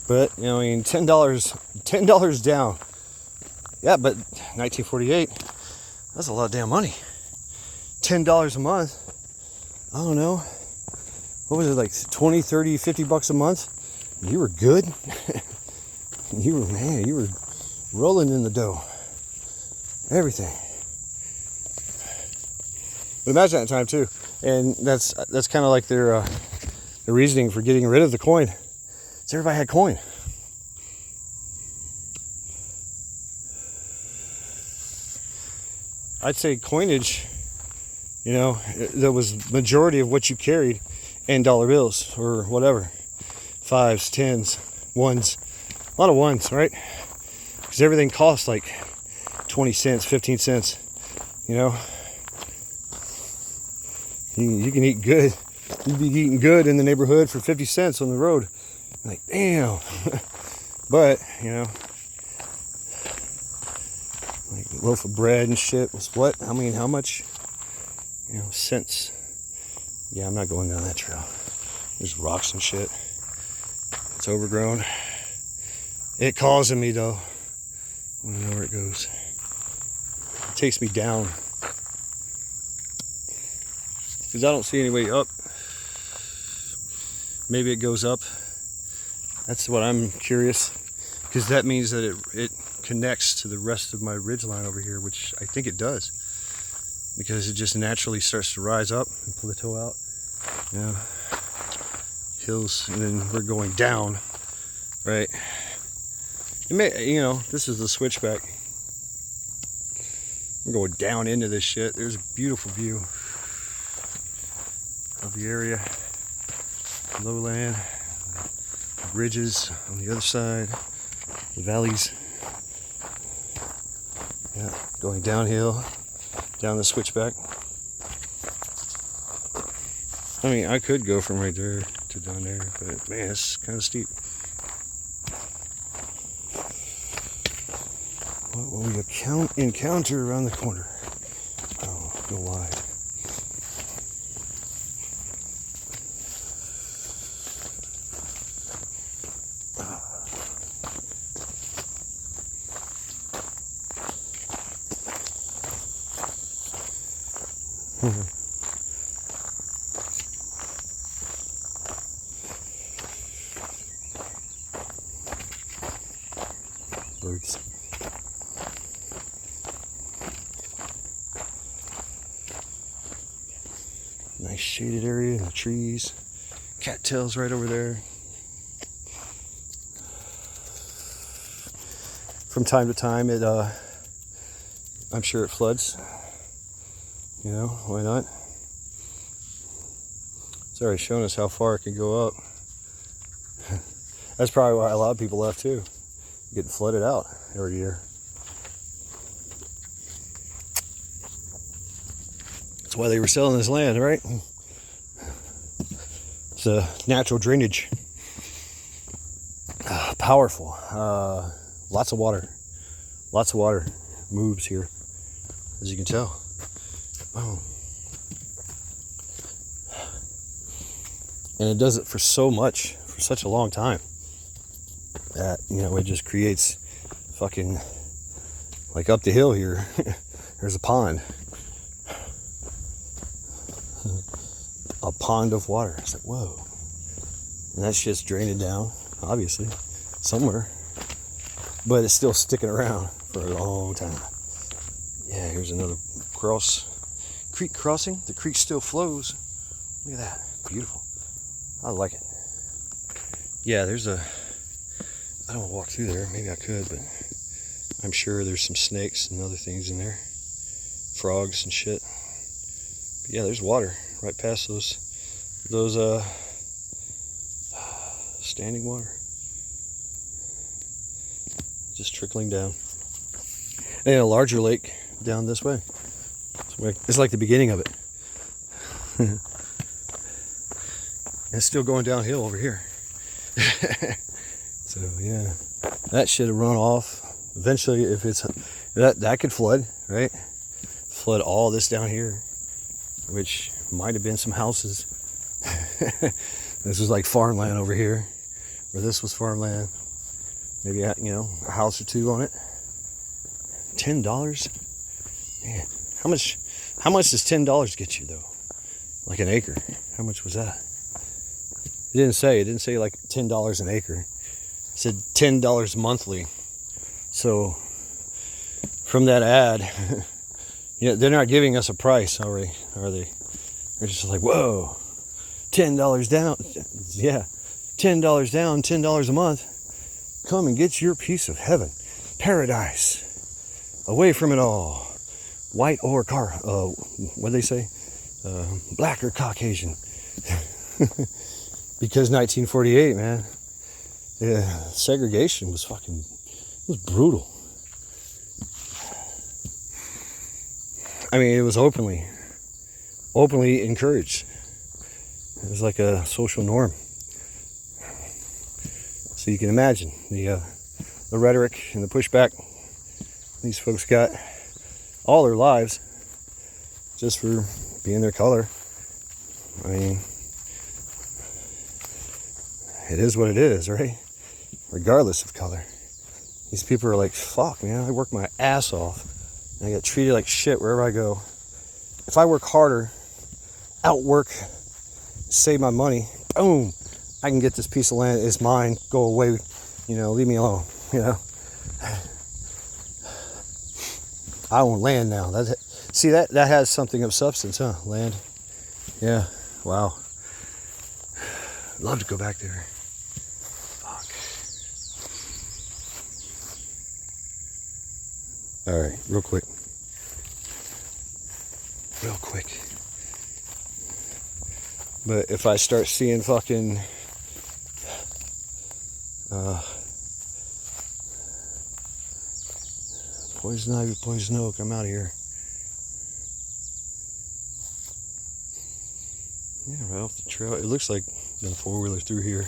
Speaker 1: But, you know, I mean, $10 down. Yeah, but 1948, that's a lot of damn money. $10 a month. I don't know. What was it, like 20, 30, 50 bucks a month? You were good. You were rolling in the dough. Everything. But imagine that time too. And that's kind of like their reasoning for getting rid of the coin. So everybody had coin. I'd say coinage, you know, that was majority of what you carried, and dollar bills or whatever. 5s, 10s, 1s. A lot of 1s, right? Because everything costs like 20 cents, 15 cents, you know. You can eat good. You'd be eating good in the neighborhood for 50 cents on the road. Like, damn. But, you know, like a loaf of bread and shit was what? I mean, how much? You know, cents. Yeah, I'm not going down that trail. There's rocks and shit. It's overgrown. It calls in me though. I don't know where it goes. It takes me down. Because I don't see any way up. Maybe it goes up. That's what I'm curious. Because that means that it connects to the rest of my ridgeline over here, which I think it does. Because it just naturally starts to rise up and plateau out. Yeah. Hills, and then we're going down, right? It may, you know, this is the switchback. We're going down into this shit. There's a beautiful view of the area. Lowland, ridges on the other side, the valleys. Yeah, going downhill, down the switchback. I mean, I could go from right there to down there, but man, it's kind of steep. What will we encounter around the corner? Oh, go wide. Birds. Nice shaded area in the trees. Cattails right over there. From time to time, I'm sure it floods. You know, why not? It's already shown us how far it can go up. That's probably why a lot of people left too. Getting flooded out every year. That's why they were selling this land, right? It's a natural drainage. Powerful. Lots of water. Lots of water moves here, as you can tell. Boom. And it does it for so much, for such a long time. that, you know, it just creates fucking, like up the hill here, there's a pond. A pond of water. It's like, whoa. And that shit's draining down, obviously, somewhere. But it's still sticking around for a long time. Yeah, here's another creek crossing. The creek still flows. Look at that. Beautiful. I like it. Yeah, there's a... I don't want to walk through there. Maybe I could, but I'm sure there's some snakes and other things in there. Frogs and shit. But yeah, there's water right past those standing water. Just trickling down. And a larger lake down this way. It's like the beginning of it. It's still going downhill over here. So yeah, that should have run off. Eventually, if it's that could flood, right? Flood all this down here, which might have been some houses. This was like farmland over here, where this was farmland. Maybe, you know, a house or two on it. $10? Man, how much does $10 get you though? Like an acre. How much was that? It didn't say like $10 an acre. It said $10 monthly. So from that ad, yeah, they're not giving us a price, are they? They're just like, whoa, $10 down. Yeah, $10 down, $10 a month. Come and get your piece of heaven, paradise, away from it all. White or what do they say? Black or Caucasian. Because 1948, man, yeah, segregation was brutal. I mean, it was openly encouraged. It was like a social norm. So you can imagine the rhetoric and the pushback these folks got all their lives just for being their color. I mean, it is what it is, right? Regardless of color. These people are like, fuck, man, I work my ass off and I get treated like shit wherever I go. If I work harder, outwork, save my money, boom, I can get this piece of land. It's mine. Go away. You know, leave me alone. You know. I own land now. See, that has something of substance, huh? Land. Yeah. Wow. Love to go back there. Fuck. All right, real quick. But if I start seeing fucking poison ivy, poison oak, I'm out of here. Yeah, right off the trail. It looks like been a four-wheeler through here.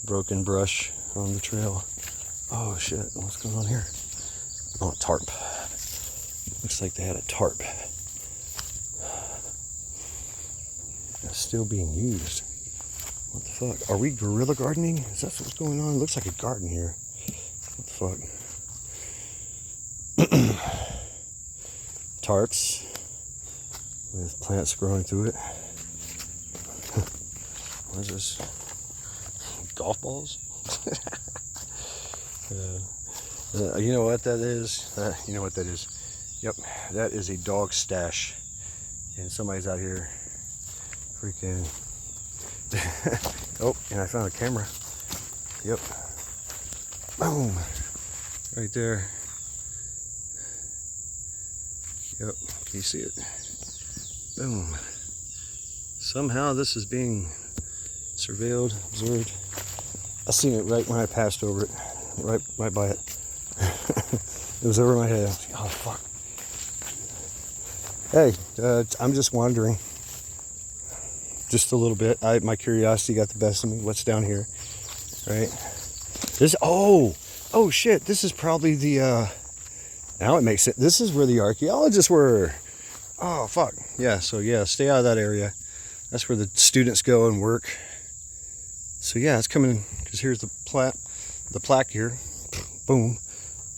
Speaker 1: Broken brush on the trail. Oh shit, what's going on here? Oh, a tarp. Looks like they had a tarp. It's still being used. What the fuck? Are we guerrilla gardening? Is that what's going on? It looks like a garden here. What the fuck? Tarps with plants growing through it. What is this? Golf balls? You know what that is? You know what that is? Yep, that is a dog stash. And somebody's out here freaking... Oh, and I found a camera. Yep. Boom. Right there. Yep, can you see it? Boom. Somehow this is being surveilled, observed. I seen it right when I passed over it. Right by it. It was over my head. Oh, fuck. Hey, I'm just wandering. Just a little bit. My curiosity got the best of me. What's down here? Right? Oh shit. This is probably the, now it makes it. This is where the archaeologists were. Oh, fuck. Yeah, so yeah, stay out of that area. That's where the students go and work. So yeah, it's coming, because here's the the plaque here. Boom.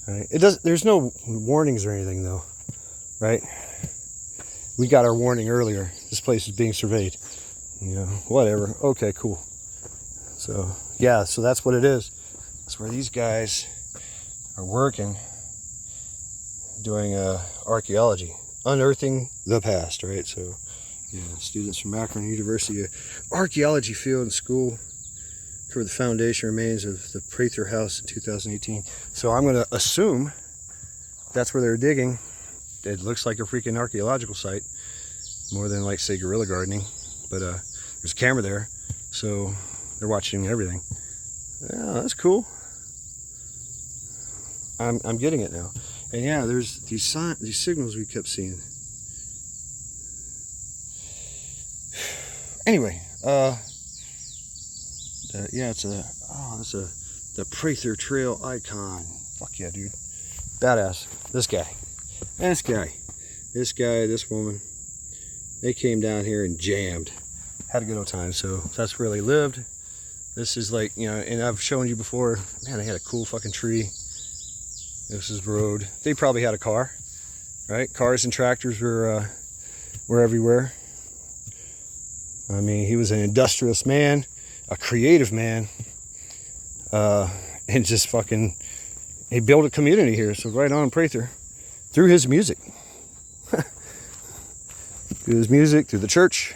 Speaker 1: Right. It does. There's no warnings or anything though, right? We got our warning earlier. This place is being surveyed. You know, whatever. Okay, cool. So yeah, so that's what it is. That's where these guys are working, doing archaeology, unearthing the past, right? So yeah, students from Akron University Archaeology Field and School for the foundation remains of the Prather House in 2018. So I'm going to assume that's where they're digging. It looks like a freaking archaeological site, more than like say guerrilla gardening. But there's a camera there, so they're watching everything. Yeah, that's cool. I'm getting it now. And yeah, there's these signals we kept seeing. Anyway, yeah, it's the Prather Trail icon. Fuck yeah, dude. Badass. This guy, this woman, they came down here and jammed. Had a good old time. So that's where they lived. This is like, you know, and I've shown you before, man, they had a cool fucking tree. This is the road. They probably had a car, right? Cars and tractors were everywhere. I mean, he was an industrious man, a creative man, and just fucking, he built a community here. So right on Prather, through his music. Through his music, through the church.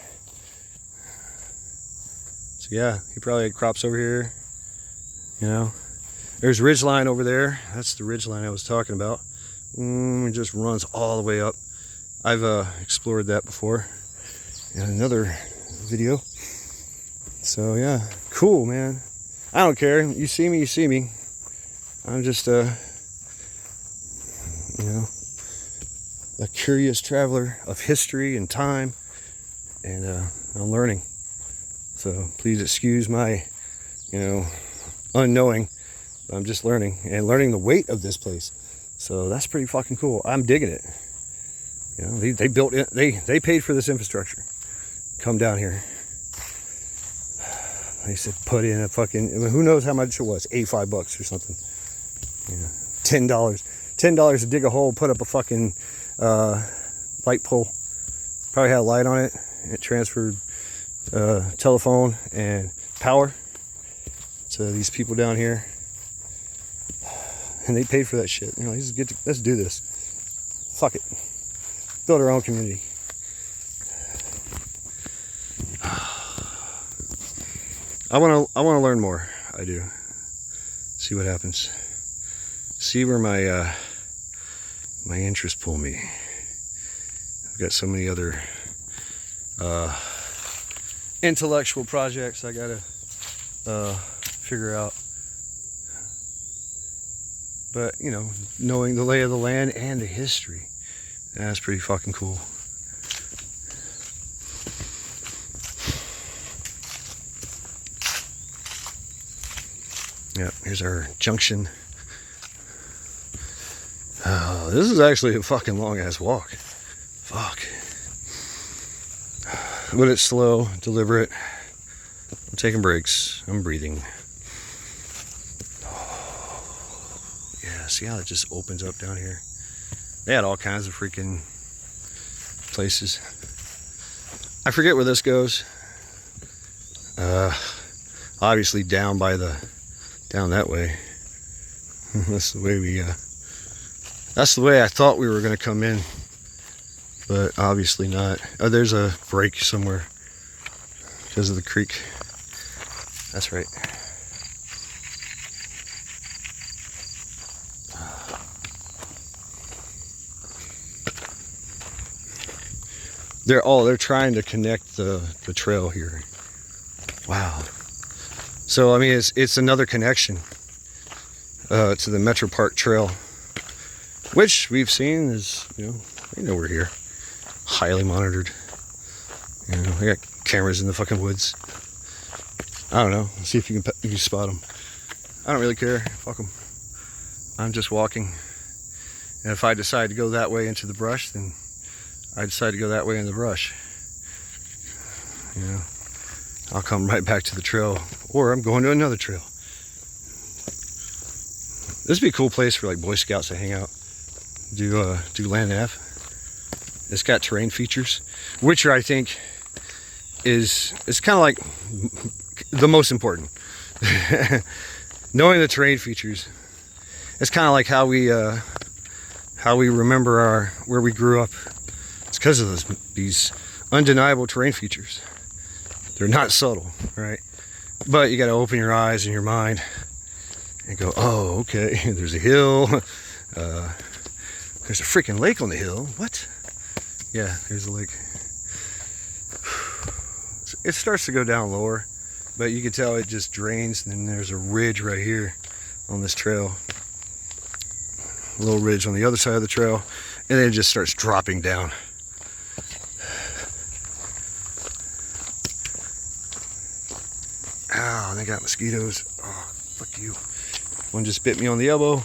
Speaker 1: So yeah, he probably had crops over here, you know. There's Ridgeline over there. That's the ridgeline I was talking about. It just runs all the way up. I've explored that before in another video. So yeah, cool, man. I don't care. You see me, you see me. I'm just you know, a curious traveler of history and time, and I'm learning. So please excuse my, you know, unknowing. I'm just learning and learning the weight of this place. So that's pretty fucking cool. I'm digging it. You know, they built it. They paid for this infrastructure. Come down here. They said put in a fucking, who knows how much it was, $85 or something. You know, $10 to dig a hole, put up a fucking light pole. Probably had a light on it. It transferred telephone and power to these people down here. And they paid for that shit. You know, let's do this. Fuck it. Build our own community. I wanna learn more. I do. See what happens. See where my my interests pull me. I've got so many other intellectual projects I gotta figure out. But, you know, knowing the lay of the land and the history, that's pretty fucking cool. Yeah, here's our junction. Oh, this is actually a fucking long ass walk. Fuck. But it's slow, deliberate. I'm taking breaks. I'm breathing. See how it just opens up down here? They had all kinds of freaking places. I forget where this goes. Obviously down that way. That's the way that's the way I thought we were gonna come in, but obviously not. Oh, there's a break somewhere because of the creek. That's right. They're trying to connect the trail here. Wow. So I mean, it's another connection to the Metro Park Trail, which we've seen is, you know, they know we're here. Highly monitored. You know, I got cameras in the fucking woods. I don't know. Let's see if you can spot them. I don't really care. Fuck them. I'm just walking. And if I decide to go that way into the brush, then I decide to go that way in the brush. You know, I'll come right back to the trail, or I'm going to another trail. This would be a cool place for like Boy Scouts to hang out. Do land nav. It's got terrain features, which I think it's kind of like the most important. Knowing the terrain features, it's kind of like how we remember where we grew up. It's because of these undeniable terrain features. They're not subtle, right? But you got to open your eyes and your mind and go, oh, okay, there's a hill. There's a freaking lake on the hill. What? Yeah, there's a lake. It starts to go down lower, but you can tell it just drains, and then there's a ridge right here on this trail. A little ridge on the other side of the trail, and then it just starts dropping down. Ow, they got mosquitoes. Oh, fuck you. One just bit me on the elbow.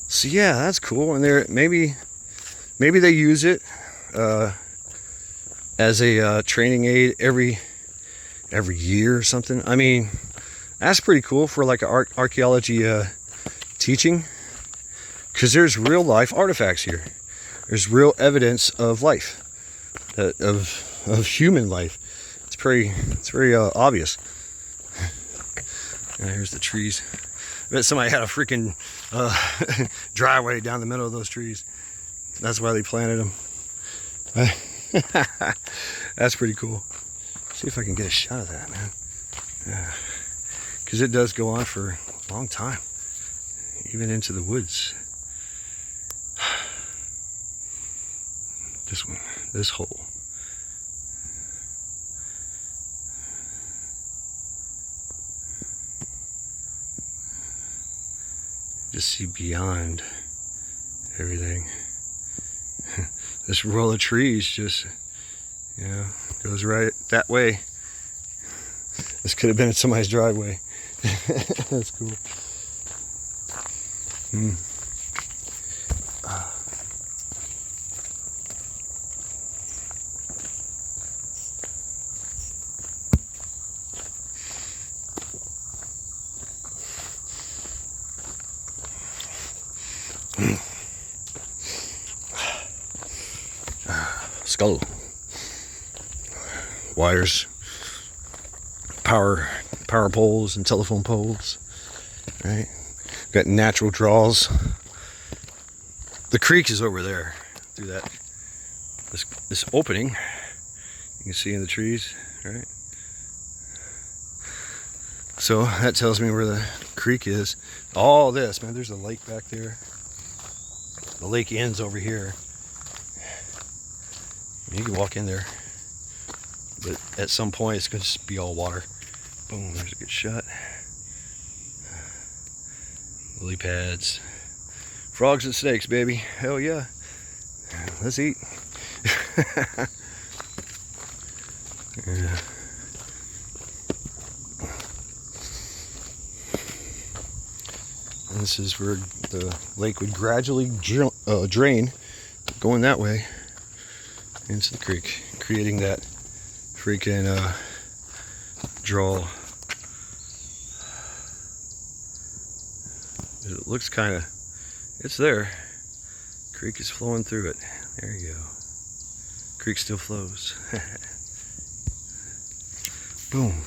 Speaker 1: So yeah, that's cool. And there maybe they use it as a training aid every year or something. I mean, that's pretty cool for like archaeology teaching, because there's real life artifacts here. There's real evidence of life, of human life. It's very obvious. And here's the trees. I bet somebody had a freaking driveway down the middle of those trees. That's why they planted them. That's pretty cool. See if I can get a shot of that, man. Because it does go on for a long time, even into the woods. This one, this hole. Just see beyond everything. This row of trees just, goes right that way. This could have been somebody's driveway. That's cool. Skull. Wires. Power poles and telephone poles. Right? Got natural draws. The creek is over there through that this opening. You can see in the trees, right? So that tells me where the creek is. All this, man, there's a lake back there. The lake ends over here. You can walk in there, but at some point it's going to just be all water. Boom, there's a good shot. Lily pads. Frogs and snakes, baby. Hell yeah. Let's eat. Yeah. And this is where the lake would gradually drain, going that way into the creek, creating that freaking draw. It looks kind of, it's there. Creek is flowing through it. There you go. Creek still flows. Boom.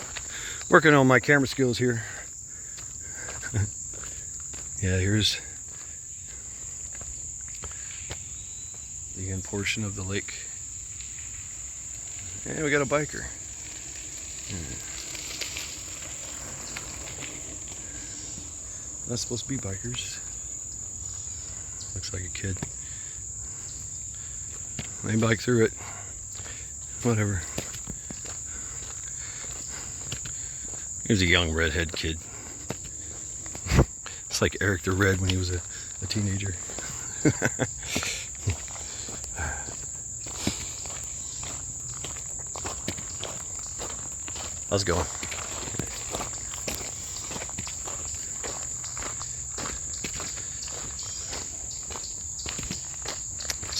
Speaker 1: Working on my camera skills here. Yeah, here's the end portion of the lake. And we got a biker. Not supposed to be bikers. Looks like a kid. They bike through it. Whatever. Here's a young redhead kid. It's like Eric the Red when he was a teenager. How's it going?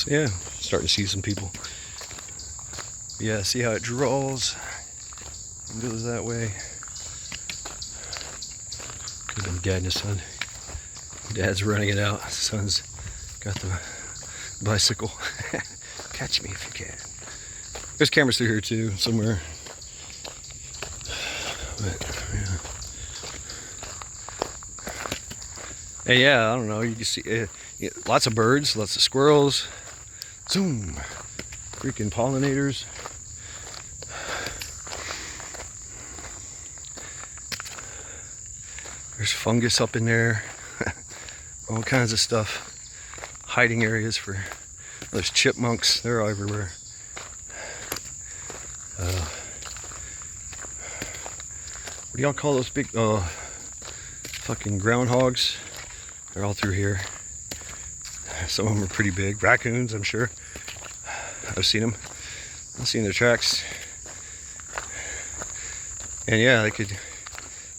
Speaker 1: Yeah, starting to see some people. Yeah, see how it draws and goes that way. Could have been Dad and his son. Dad's running it out. Son's got the bicycle. Catch me if you can. There's cameras through here too, somewhere. But, yeah. And yeah, I don't know. You can see lots of birds, lots of squirrels. Zoom. Freaking pollinators. There's fungus up in there. All kinds of stuff. Hiding areas for those chipmunks. They're everywhere. What do y'all call those big fucking groundhogs? They're all through here. Some of them are pretty big. Raccoons, I'm sure. I've seen them. I've seen their tracks. And yeah, they could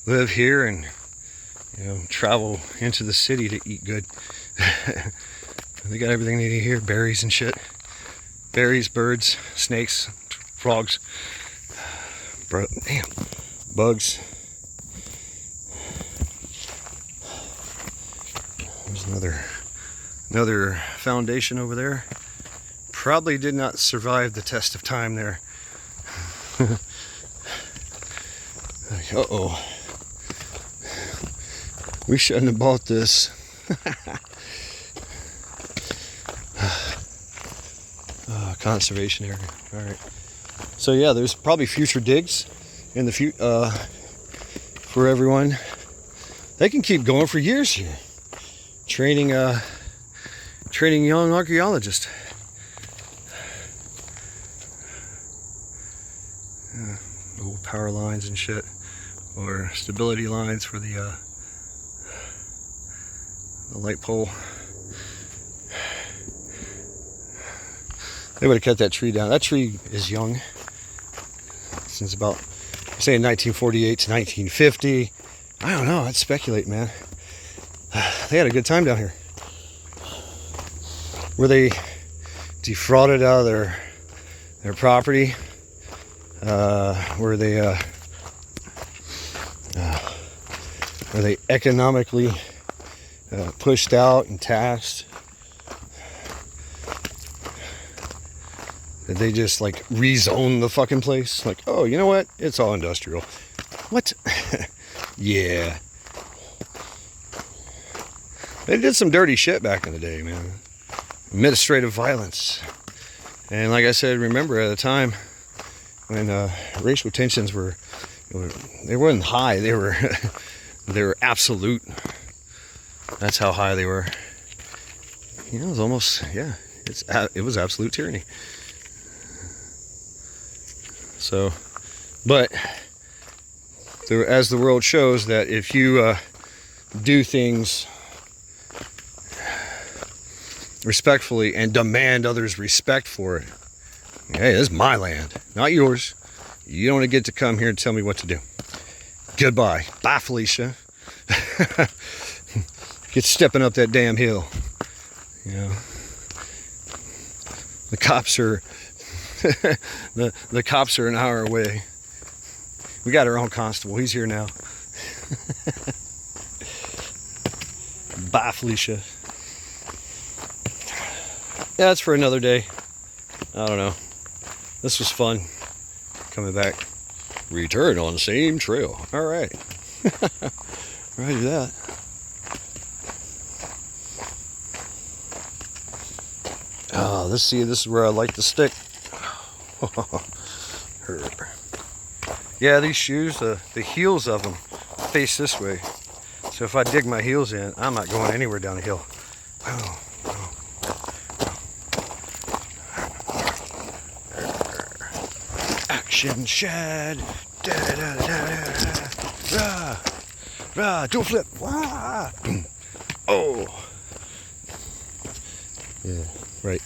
Speaker 1: live here and, you know, travel into the city to eat good. They got everything they need here. Berries and shit. Berries, birds, snakes, frogs. Bro, damn. Bugs. There's another foundation over there. Probably did not survive the test of time there. Like, uh-oh. We shouldn't have bought this. Conservation area. All right. So yeah, there's probably future digs in the for everyone. They can keep going for years here, training young archaeologists. Old power lines and shit, or stability lines for the light pole. They would have cut that tree down. That tree is young. Since about, saying 1948 to 1950. I don't know. I'd speculate, man. They had a good time down here. Were they defrauded out of their property? Were they economically pushed out and taxed? Did they just like rezone the fucking place? Like, oh, you know what? It's all industrial. What? Yeah. They did some dirty shit back in the day, man. Administrative violence. And like I said, remember at the time when racial tensions they weren't high. They were absolute. That's how high they were. You know, it was almost, yeah, it was absolute tyranny. So, but as the world shows, that if you do things respectfully and demand others' respect for it, hey, this is my land, not yours. You don't get to come here and tell me what to do. Goodbye. Bye, Felicia. Get stepping up that damn hill. You know, the cops are the cops are an hour away. We got our own constable. He's here now. Bye, Felicia. Yeah, that's for another day. I don't know. This was fun. Coming back. Return on the same trail. All right. Roger that. Oh, this is where I like to stick. Yeah, these shoes, the heels of them face this way. So if I dig my heels in, I'm not going anywhere down the hill. Action shad. Da, da, da, da, da. Rah, rah, do a flip. Rah. Oh. Yeah, right.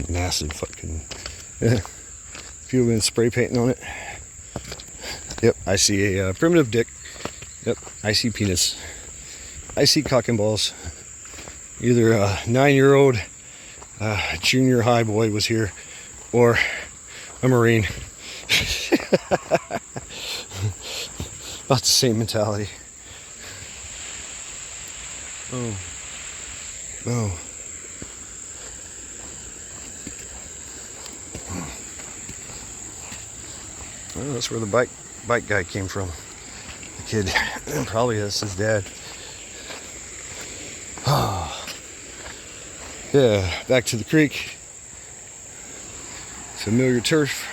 Speaker 1: Massive fucking. If you've been spray painting on it, Yep, I see a primitive dick. Yep, I see penis. I see cock and balls. Either a 9-year-old junior high boy was here, or a Marine. About the same mentality. Oh. Oh. Well, that's where the bike guy came from. The kid, probably that's his dad. Yeah, back to the creek. Familiar turf.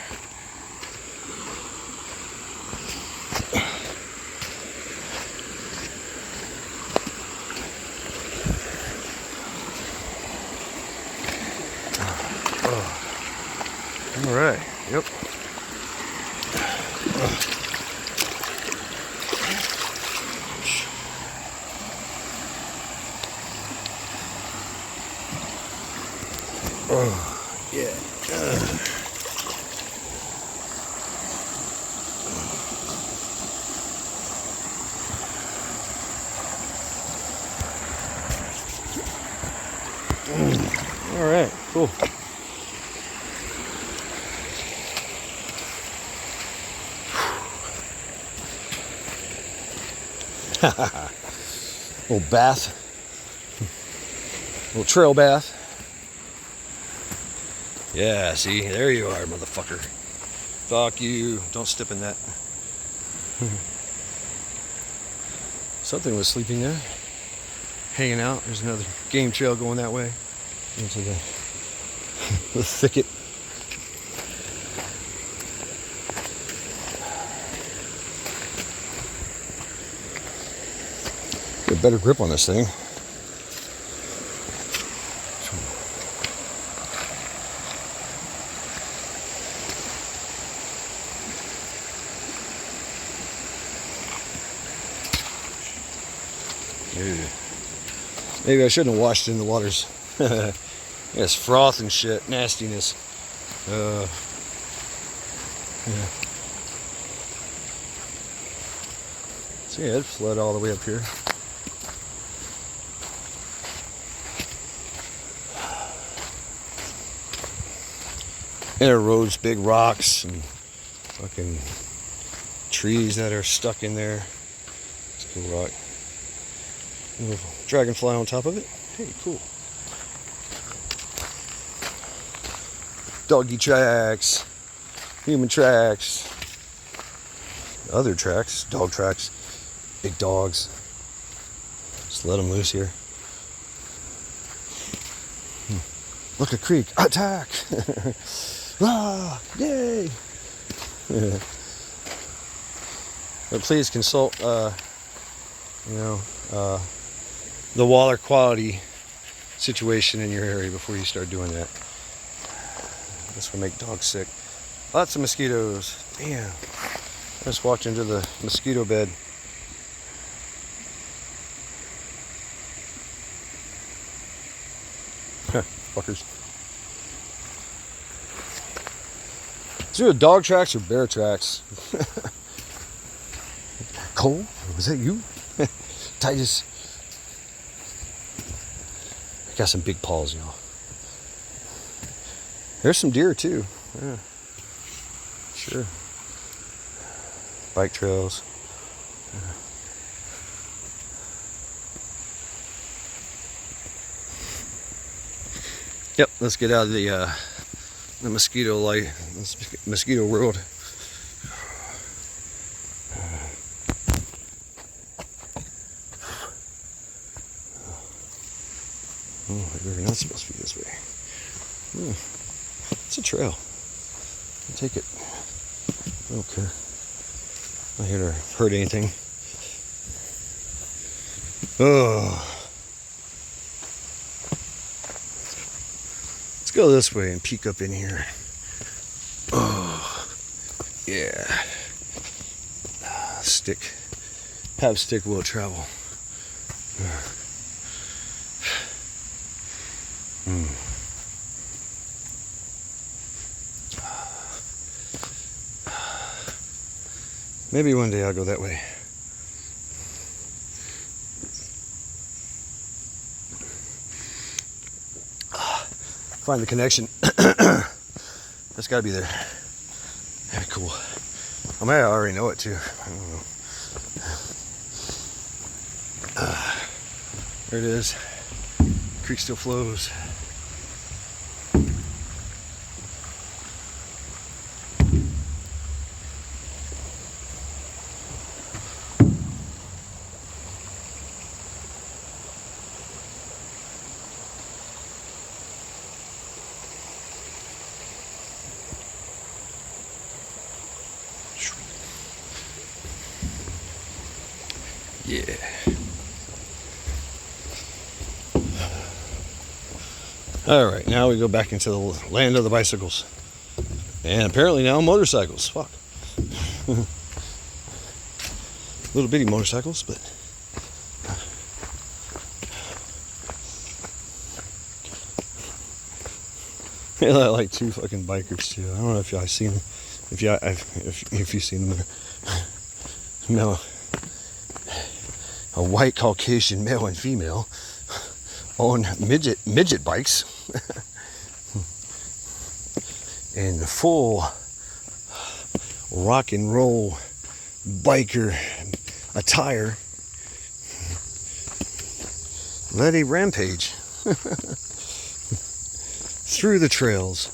Speaker 1: All right. Yep. Oh, yeah. All right. Cool. Little bath. Little trail bath. Yeah, see, there you are, motherfucker. Fuck you. Don't step in that. Something was sleeping there. Hanging out. There's another game trail going that way. Into the thicket. Get a better grip on this thing. Maybe I shouldn't have washed in the waters. Yes, froth and shit, nastiness. Yeah. See, it flowed all the way up here. And it erodes big rocks and fucking trees that are stuck in there. It's a cool rock. Little dragonfly on top of it. Hey, cool. Doggy tracks, human tracks, other tracks, dog tracks, big dogs. Just let them loose here. Look, a creek, attack! Ah, yay! Yeah. But please consult, the water quality situation in your area before you start doing that. This will make dogs sick. Lots of mosquitoes. Damn. I just walked into the mosquito bed. Fuckers. Is it dog tracks or bear tracks? Cole? Was that you? Titus. I got some big paws, y'all. There's some deer too. Yeah. Sure. Bike trails. Yep, let's get out of the mosquito light, mosquito world. Oh, we're not supposed to be this way. It's a trail. I'll take it. I don't care. I'm not here to hurt anything. Oh. Let's go this way and peek up in here. Oh. Yeah. Stick will travel. Maybe one day I'll go that way. Find the connection. That's got to be there. Yeah, cool. I might already know it too. I don't know. There it is. Creek still flows. Yeah. All right, now we go back into the land of the bicycles. And apparently now motorcycles. Fuck. Little bitty motorcycles, but yeah, I like two fucking bikers too. I don't know if y'all seen them. If you've seen them. No. A white Caucasian male and female on midget bikes in full rock and roll biker attire. Let a rampage through the trails.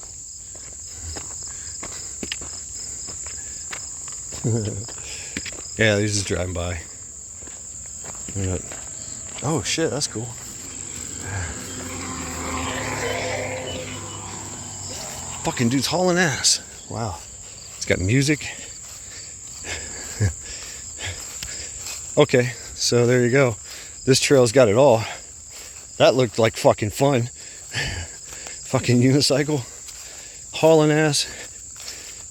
Speaker 1: Yeah, they're just driving by. Oh shit, that's cool. Fucking dude's hauling ass. Wow. It's got music. Okay, so there you go. This trail's got it all. That looked like fucking fun. Fucking unicycle. Hauling ass.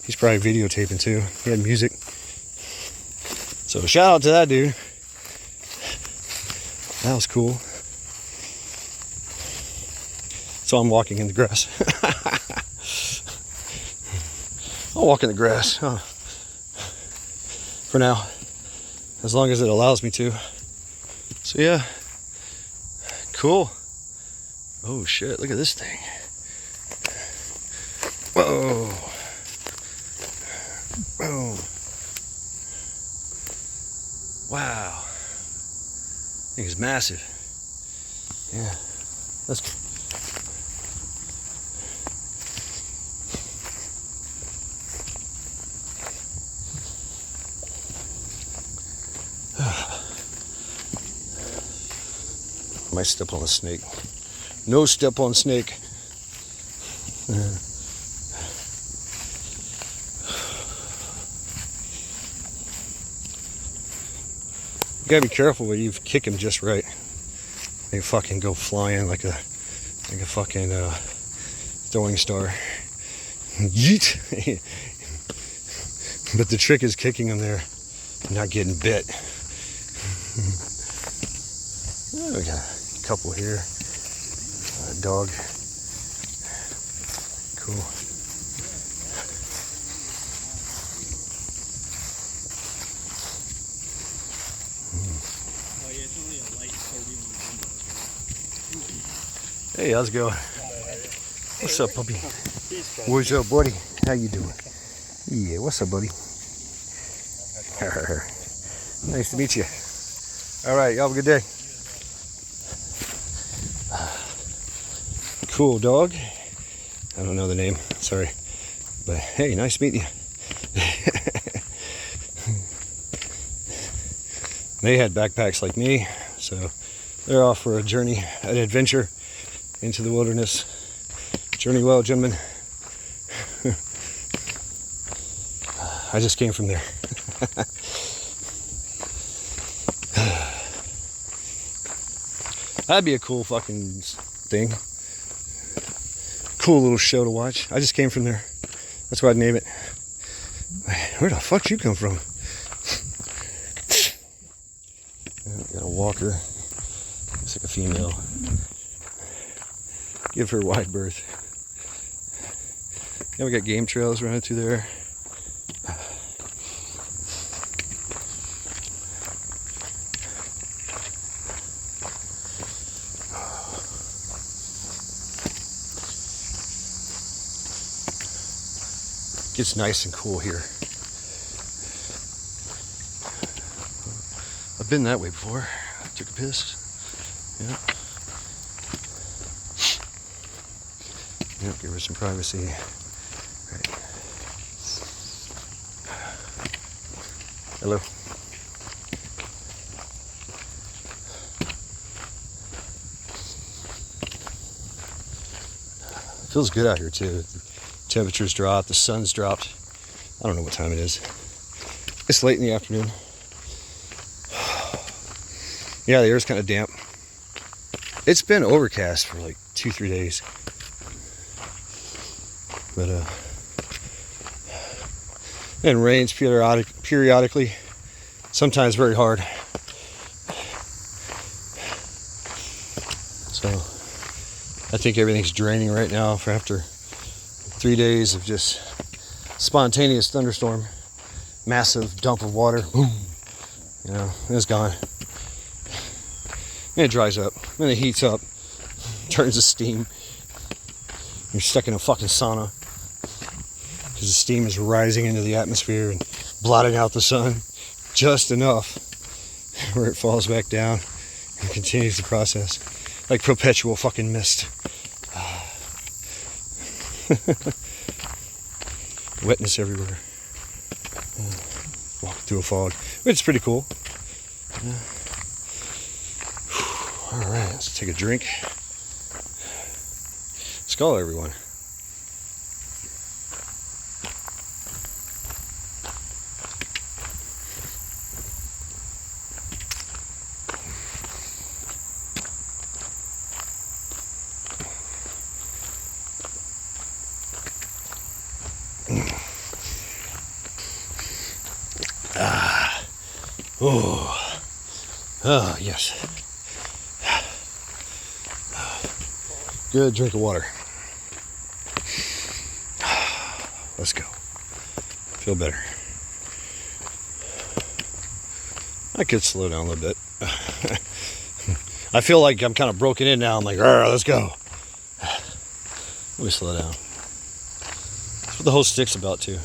Speaker 1: He's probably videotaping too. He had music. So shout out to that dude. That was cool. So I'm walking in the grass. I'll walk in the grass for now, as long as it allows me to. So yeah, cool. Oh shit, look at this thing. Whoa. Boom. Wow. Thing is massive. Yeah, that's cool. Might step on a snake. No step on snake. You gotta be careful when you kick him just right. They fucking go flying like a fucking throwing star. Yeet. But the trick is kicking him there, not getting bit. We got a couple here. A dog. Cool. Hey, how's it going? What's up, puppy? What's up, buddy? How you doing? Yeah, what's up, buddy? Nice to meet you. All right, y'all have a good day. Cool dog. I don't know the name, sorry. But hey, nice meeting you. They had backpacks like me, so they're off for a journey, an adventure into the wilderness. Journey well, gentlemen. I just came from there. That'd be a cool fucking thing. Cool little show to watch. I just came from there. That's why I'd name it. Where the fuck you come from? Got a walker. Looks like a female. Give her wide berth. Then we got game trails running through there. Gets nice and cool here. I've been that way before. I took a piss. Yeah. Yep, give her some privacy. Right. Hello. Feels good out here too. The temperatures dropped, the sun's dropped. I don't know what time it is. It's late in the afternoon. Yeah, the air's kind of damp. It's been overcast for like 2-3 days. But and rains periodically, sometimes very hard. So I think everything's draining right now for after 3 days of just spontaneous thunderstorm, massive dump of water, boom, you know, and it's gone. And it dries up, and it heats up, turns to steam. You're stuck in a fucking sauna because the steam is rising into the atmosphere and blotting out the sun just enough where it falls back down and continues the process like perpetual fucking mist. Wetness everywhere. Walking through a fog. It's pretty cool. Alright, let's take a drink. Skull, everyone. Oh, yes. Good drink of water. Let's go. Feel better. I could slow down a little bit. I feel like I'm kind of broken in now. I'm like, let's go. Let me slow down. That's what the whole stick's about too.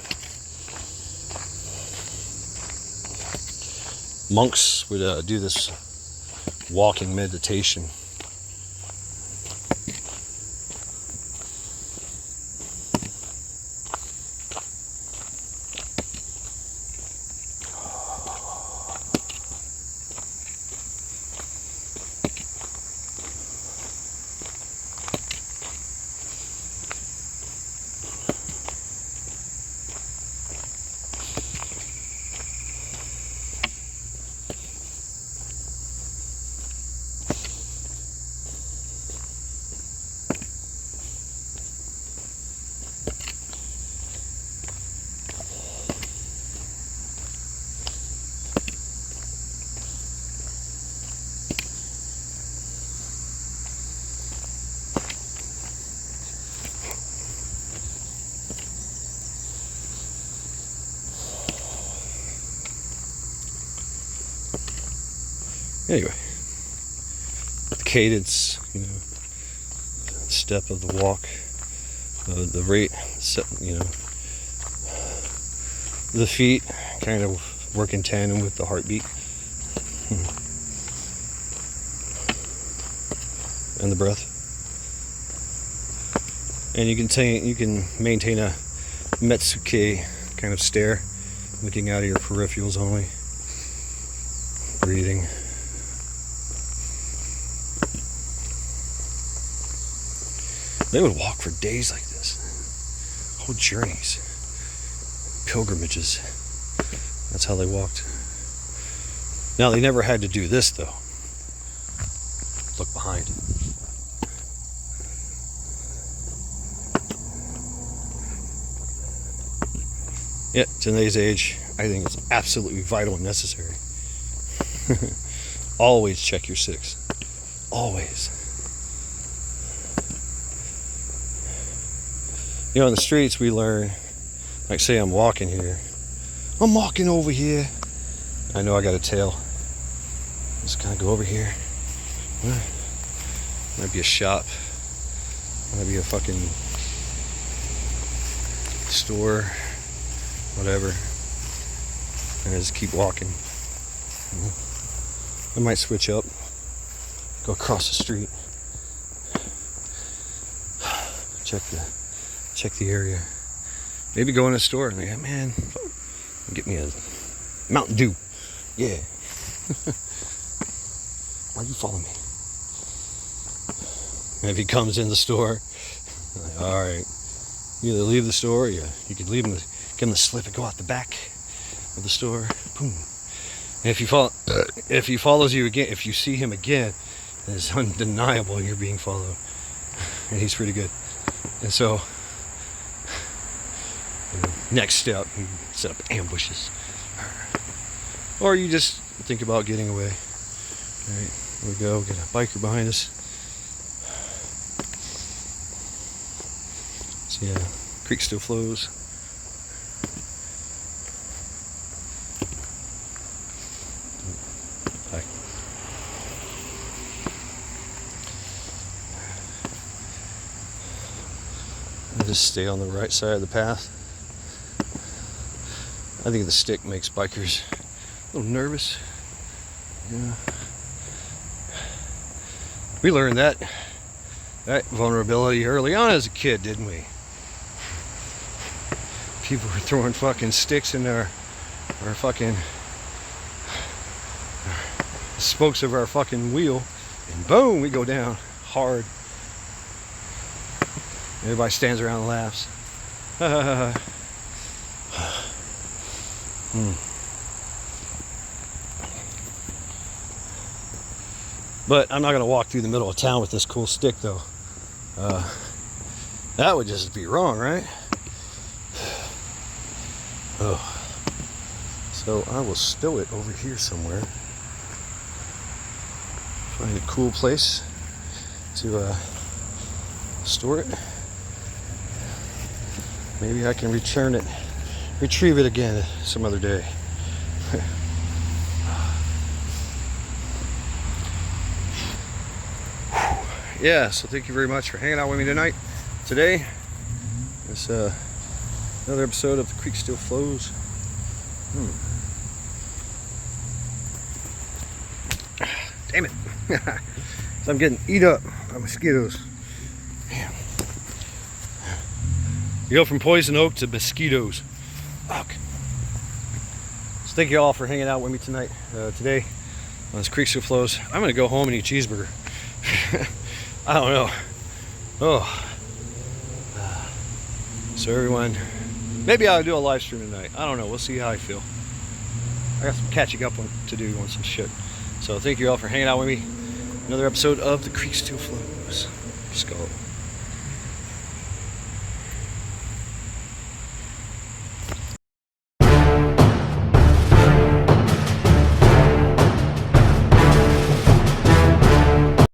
Speaker 1: Monks would do this walking meditation. Anyway, the cadence, you know, step of the walk, the rate, you know, the feet kind of work in tandem with the heartbeat and the breath. And you can maintain a Metsuke kind of stare, looking out of your peripherals only, breathing. They would walk for days like this. Whole journeys. Pilgrimages. That's how they walked. Now, they never had to do this, though. Look behind. Yeah, today's age, I think it's absolutely vital and necessary. Always check your 6. Always. You know, in the streets we learn, like say I'm walking here. I'm walking over here. I know I got a tail. Just kind of go over here. Might be a shop. Might be a fucking store. whatever, and I just keep walking. I might switch up, go across the street, check the area. Maybe go in a store and like, man, get me a Mountain Dew. Yeah. Why you follow me? And if he comes in the store, I'm like, all right, you either leave the store, or you could leave him, give him the slip and go out the back of the store. Boom. And if he follows you again, if you see him again, it's undeniable you're being followed. And he's pretty good. And so, next step, you set up ambushes. Or you just think about getting away. All right, here we go. Got a biker behind us. So yeah, creek still flows. Hi. I'll just stay on the right side of the path. I think the stick makes bikers a little nervous. Yeah. We learned that vulnerability early on as a kid, didn't we? People were throwing fucking sticks in our fucking spokes of our fucking wheel, and boom, we go down hard. Everybody stands around and laughs. But I'm not going to walk through the middle of town with this cool stick, though. That would just be wrong, right? Oh. So I will stow it over here somewhere. Find a cool place to store it. Maybe I can retrieve it again some other day. Yeah, so thank you very much for hanging out with me today. It's another episode of The Creek Still Flows. Damn it. So I'm getting eat up by mosquitoes. Damn. You go from poison oak to mosquitoes. Fuck. So thank you all for hanging out with me today on This Creek Still Flows. I'm gonna go home and eat cheeseburger. I don't know. Oh. So everyone, maybe I'll do a live stream tonight. I don't know. We'll see how I feel. I got some catching up to do on some shit. So thank you all for hanging out with me. Another episode of The Creek Still Flows. Skull.